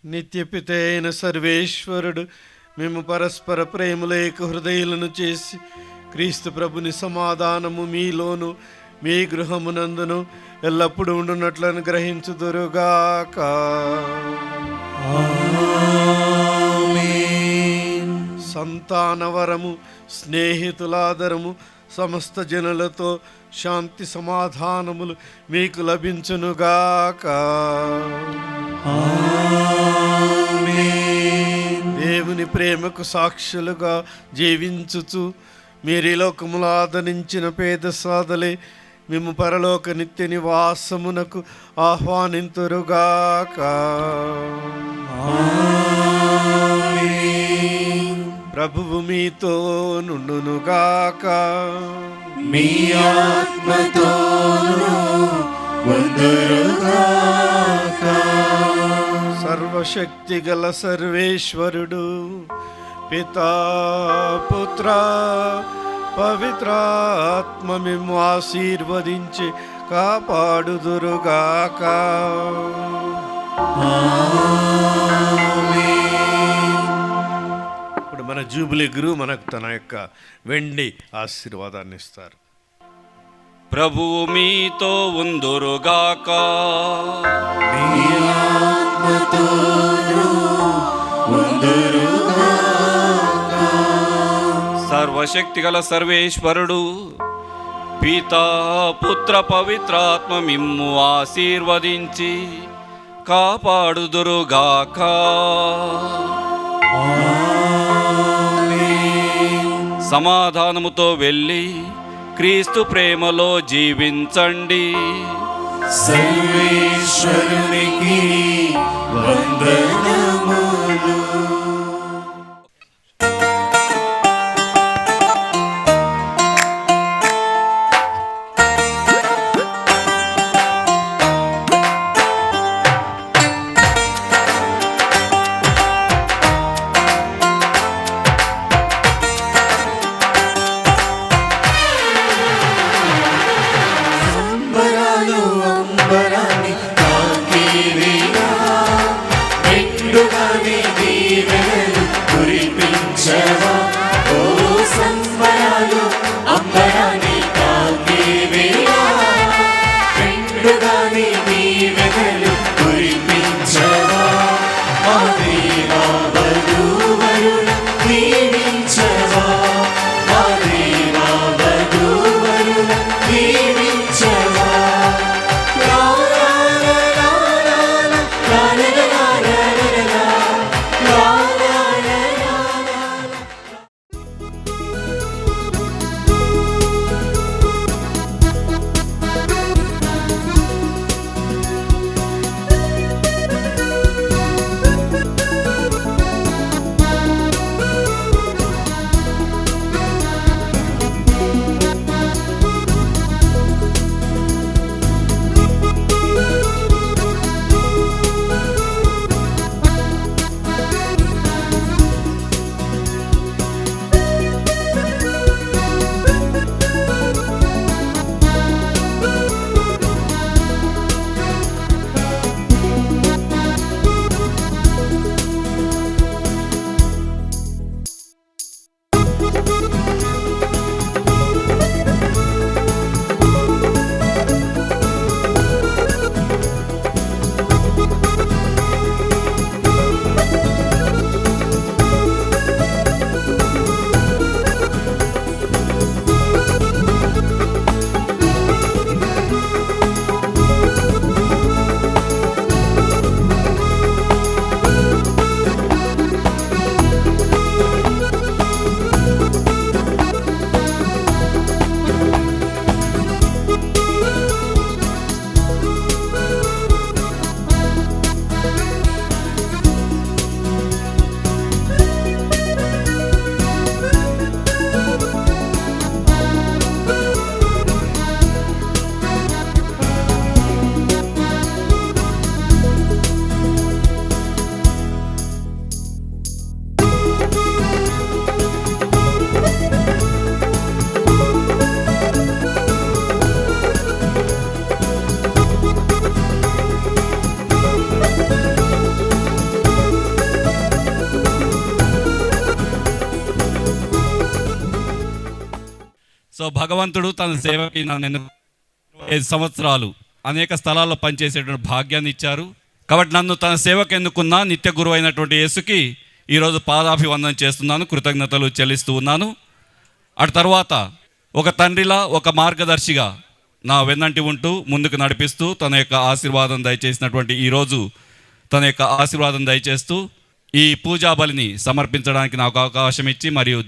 [SPEAKER 3] నిత్యపిత అయిన సర్వేశ్వరుడు మేము పరస్పర ప్రేమలేక హృదయులను చేసి క్రీస్తు ప్రభుని సమాధానము మీలోను మీ గృహమునందును ఎల్లప్పుడూ ఉండునట్లను గ్రహించుదురుగాక. సంతానవరము, స్నేహితులాదరము, సమస్త జనులతో శాంతి సమాధానములు మీకు లభించునుగాక. దేవుని ప్రేమకు సాక్షులుగా జీవించుచు మీరు ఈ లోకములో ఆదరించిన పేద సాధలే మేము పరలోక నిత్య నివాసమునకు ఆహ్వానింతురుగాక. ప్రభువు మీతో నుండునుగాక.
[SPEAKER 2] మీ ఆత్మతోను ఉండునుగాక.
[SPEAKER 3] సర్వశక్తి గల సర్వేశ్వరుడు పితా పుత్ర పవిత్రాత్మ మేము ఆశీర్వదించి కాపాడుదురుగాక. ఇప్పుడు మన జూబిలీ గురువు మనకు తన యొక్క వెండి ఆశీర్వాదాన్ని ఇస్తారు.
[SPEAKER 8] ప్రభువు మీతో ఉందురుగాక. సర్వశక్తిగల సర్వేశ్వరుడు పితా పుత్ర పవిత్రాత్మ మిమ్ము ఆశీర్వదించి కాపాడుదురుగాక. సమాధానముతో వెళ్ళి క్రీస్తు ప్రేమలో జీవించండి.
[SPEAKER 2] సర్వేశ్వరునికి వందనములు.
[SPEAKER 8] సో భగవంతుడు తన సేవకి నన్ను 5 సంవత్సరాలు అనేక స్థలాల్లో పనిచేసేటువంటి భాగ్యాన్ని ఇచ్చారు. కాబట్టి నన్ను తన సేవకు ఎన్నుకున్న నిత్య గురువు అయినటువంటి యేసుకి ఈరోజు పాదాభివందనం చేస్తున్నాను, కృతజ్ఞతలు చెల్లిస్తూ ఉన్నాను. అటు తర్వాత ఒక తండ్రిలా, ఒక మార్గదర్శిగా నా వెన్నంటి ఉంటూ ముందుకు నడిపిస్తూ తన యొక్క ఆశీర్వాదం దయచేసినటువంటి ఈరోజు తన యొక్క ఆశీర్వాదం దయచేస్తూ ఈ పూజా బలిని సమర్పించడానికి నాకు అవకాశం ఇచ్చి మరియు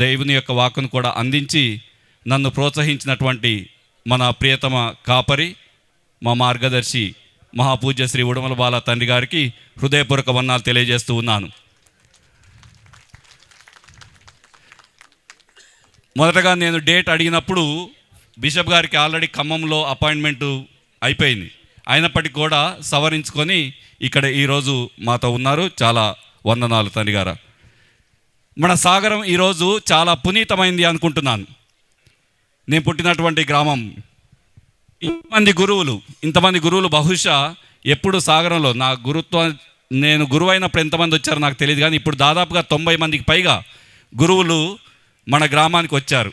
[SPEAKER 8] దేవుని యొక్క వాక్కును కూడా అందించి నన్ను ప్రోత్సహించినటువంటి మన ప్రియతమ కాపరి, మా మార్గదర్శి మహాపూజ్య శ్రీ ఉడమల బాల తండ్రి గారికి హృదయపూర్వక వందనాలు తెలియజేస్తూ ఉన్నాను. మొదటగా నేను డేట్ అడిగినప్పుడు బిషప్ గారికి ఆల్రెడీ ఖమ్మంలో అపాయింట్మెంటు అయిపోయింది. అయినప్పటికీ కూడా సవరించుకొని ఇక్కడ ఈరోజు మాతో ఉన్నారు. చాలా వందనాలు తండ్రి గారు. మన సాగరం ఈరోజు చాలా పునీతమైంది అనుకుంటున్నాను. నేను పుట్టినటువంటి గ్రామం, ఇంతమంది గురువులు బహుశా ఎప్పుడు సాగరంలో నేను గురువు అయినప్పుడు ఎంతమంది వచ్చారో నాకు తెలియదు, కానీ ఇప్పుడు దాదాపుగా 90 మందికి పైగా గురువులు మన గ్రామానికి వచ్చారు.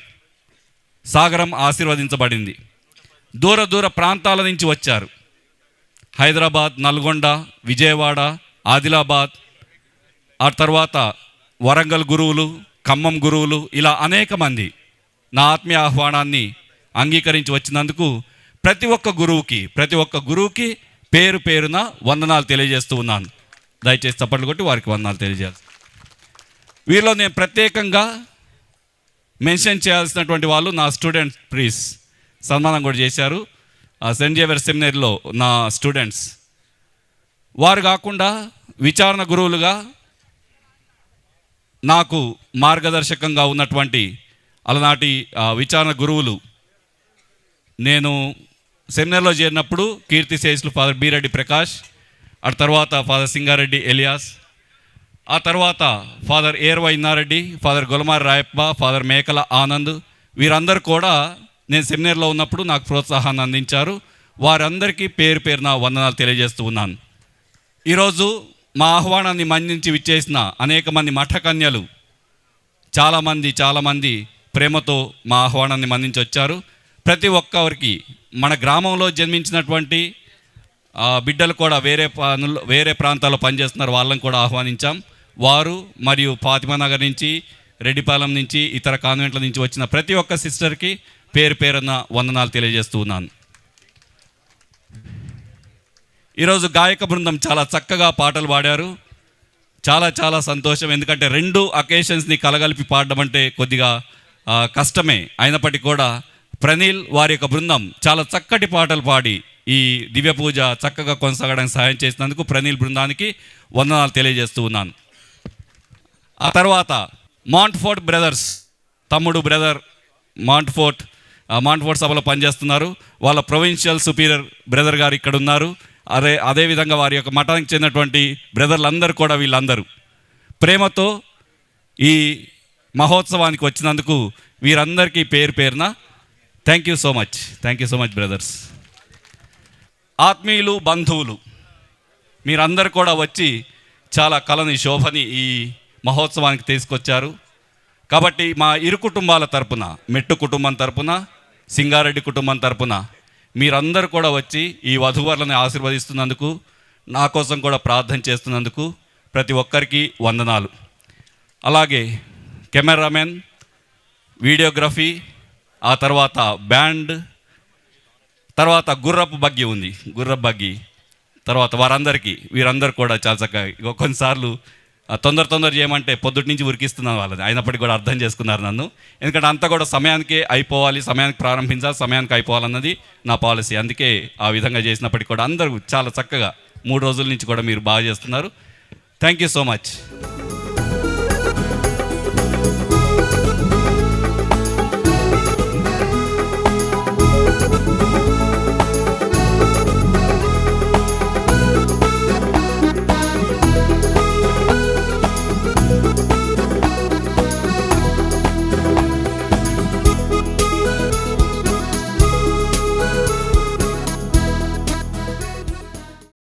[SPEAKER 8] సాగరం ఆశీర్వదించబడింది. దూర ప్రాంతాల నుంచి వచ్చారు. హైదరాబాద్, నల్గొండ, విజయవాడ, ఆదిలాబాద్, ఆ తర్వాత వరంగల్ గురువులు, ఖమ్మం గురువులు, ఇలా అనేక మంది నా ఆత్మీయ ఆహ్వానాన్ని అంగీకరించి వచ్చినందుకు ప్రతి ఒక్క గురువుకి పేరు పేరున వందనాలు తెలియజేస్తూ ఉన్నాను. దయచేసి చప్పట్లు కొట్టి వారికి వందనాలు తెలియజేయాలి. వీరిలో నేను ప్రత్యేకంగా మెన్షన్ చేయాల్సినటువంటి వాళ్ళు నా స్టూడెంట్స్. ప్లీజ్ సన్మానం కూడా చేశారు. సెయింట్ జేవియర్ సెమినరీలో నా స్టూడెంట్స్. వారు కాకుండా విచారణ గురువులుగా నాకు మార్గదర్శకంగా ఉన్నటువంటి అలనాటి విచారణ గురువులు, నేను సెమినర్లో చేరినప్పుడు కీర్తిశేషులు ఫాదర్ బీరెడ్డి ప్రకాష్, ఆ తర్వాత ఫాదర్ సింగారెడ్డి ఎలియాస్, ఆ తర్వాత father ఏర్వ Inna Reddy, father గొలమారి Rayappa, father మేకల ఆనంద్, వీరందరూ కూడా నేను సెమినర్లో ఉన్నప్పుడు నాకు ప్రోత్సాహాన్ని అందించారు. వారందరికీ పేరు పేరున వందనాలు తెలియజేస్తూ ఉన్నాను. ఈరోజు మా ఆహ్వానాన్ని మన్నించి విచ్చేసిన అనేక మంది మఠకన్యలు చాలామంది ప్రేమతో మా ఆహ్వానాన్ని మన్నించి వచ్చారు. ప్రతి ఒక్కరికి మన గ్రామంలో జన్మించినటువంటి బిడ్డలు కూడా వేరే ప్రాంతాల్లో పనిచేస్తున్నారు, వాళ్ళని కూడా ఆహ్వానించాం. వారు మరియు ఫాతిమానగర్ నుంచి, రెడ్డిపాలెం నుంచి, ఇతర కాన్వెంట్ల నుంచి వచ్చిన ప్రతి ఒక్క సిస్టర్కి పేరు పేరున వందనాలు తెలియజేస్తూ ఉన్నాను. ఈరోజు గాయక బృందం చాలా చక్కగా పాటలు పాడారు. చాలా సంతోషం. ఎందుకంటే 2 అకేషన్స్ని కలగలిపి పాడడం అంటే కొద్దిగా కష్టమే. అయినప్పటికీ కూడా ప్రణీల్ వారి యొక్క బృందం చాలా చక్కటి పాటలు పాడి ఈ దివ్య పూజ చక్కగా కొనసాగడానికి సహాయం చేసినందుకు ప్రణీల్ బృందానికి వందనాలు తెలియజేస్తూ ఉన్నాను. ఆ తర్వాత మాంట్ఫోర్ట్ బ్రదర్స్, తమ్ముడు బ్రదర్ మాంట్ఫోర్ట్ సభలో పనిచేస్తున్నారు. వాళ్ళ ప్రొవిన్షియల్ సుపీరియర్ బ్రదర్ గారు ఇక్కడ ఉన్నారు. అదేవిధంగా వారి యొక్క మఠానికి చెందినటువంటి బ్రదర్లందరూ కూడా వీళ్ళందరూ ప్రేమతో ఈ మహోత్సవానికి వచ్చినందుకు వీరందరికీ పేరు పేరున thank you so much brothers. ఆత్మీయులు, బంధువులు మీరందరూ కూడా వచ్చి చాలా కళని, శోభని ఈ మహోత్సవానికి తీసుకొచ్చారు. కాబట్టి మా ఇరు కుటుంబాల తరపున, మెట్టు కుటుంబం తరపున, సింగారెడ్డి కుటుంబం తరపున మీరందరూ కూడా వచ్చి ఈ వధూవరులను ఆశీర్వదిస్తున్నందుకు, నా కోసం కూడా ప్రార్థన చేస్తున్నందుకు ప్రతి ఒక్కరికి వందనాలు. అలాగే కెమెరామెన్, వీడియోగ్రఫీ, ఆ తర్వాత బ్యాండ్, తర్వాత గుర్రపు బగ్గి, తర్వాత వీరందరూ కూడా చాలా చక్కగా, కొన్నిసార్లు తొందర చేయమంటే పొద్దుటి నుంచి ఉరికిస్తున్నాను వాళ్ళని, అయినప్పటికీ కూడా అర్థం చేసుకున్నారు నన్ను. ఎందుకంటే అంతా కూడా సమయానికే అయిపోవాలి, సమయానికి ప్రారంభించాలి, సమయానికి అయిపోవాలన్నది నా పాలసీ. అందుకే ఆ విధంగా చేసినప్పటికీ కూడా అందరూ చాలా చక్కగా 3 రోజుల నుంచి కూడా మీరు బాగా చేస్తున్నారు. Thank you so much.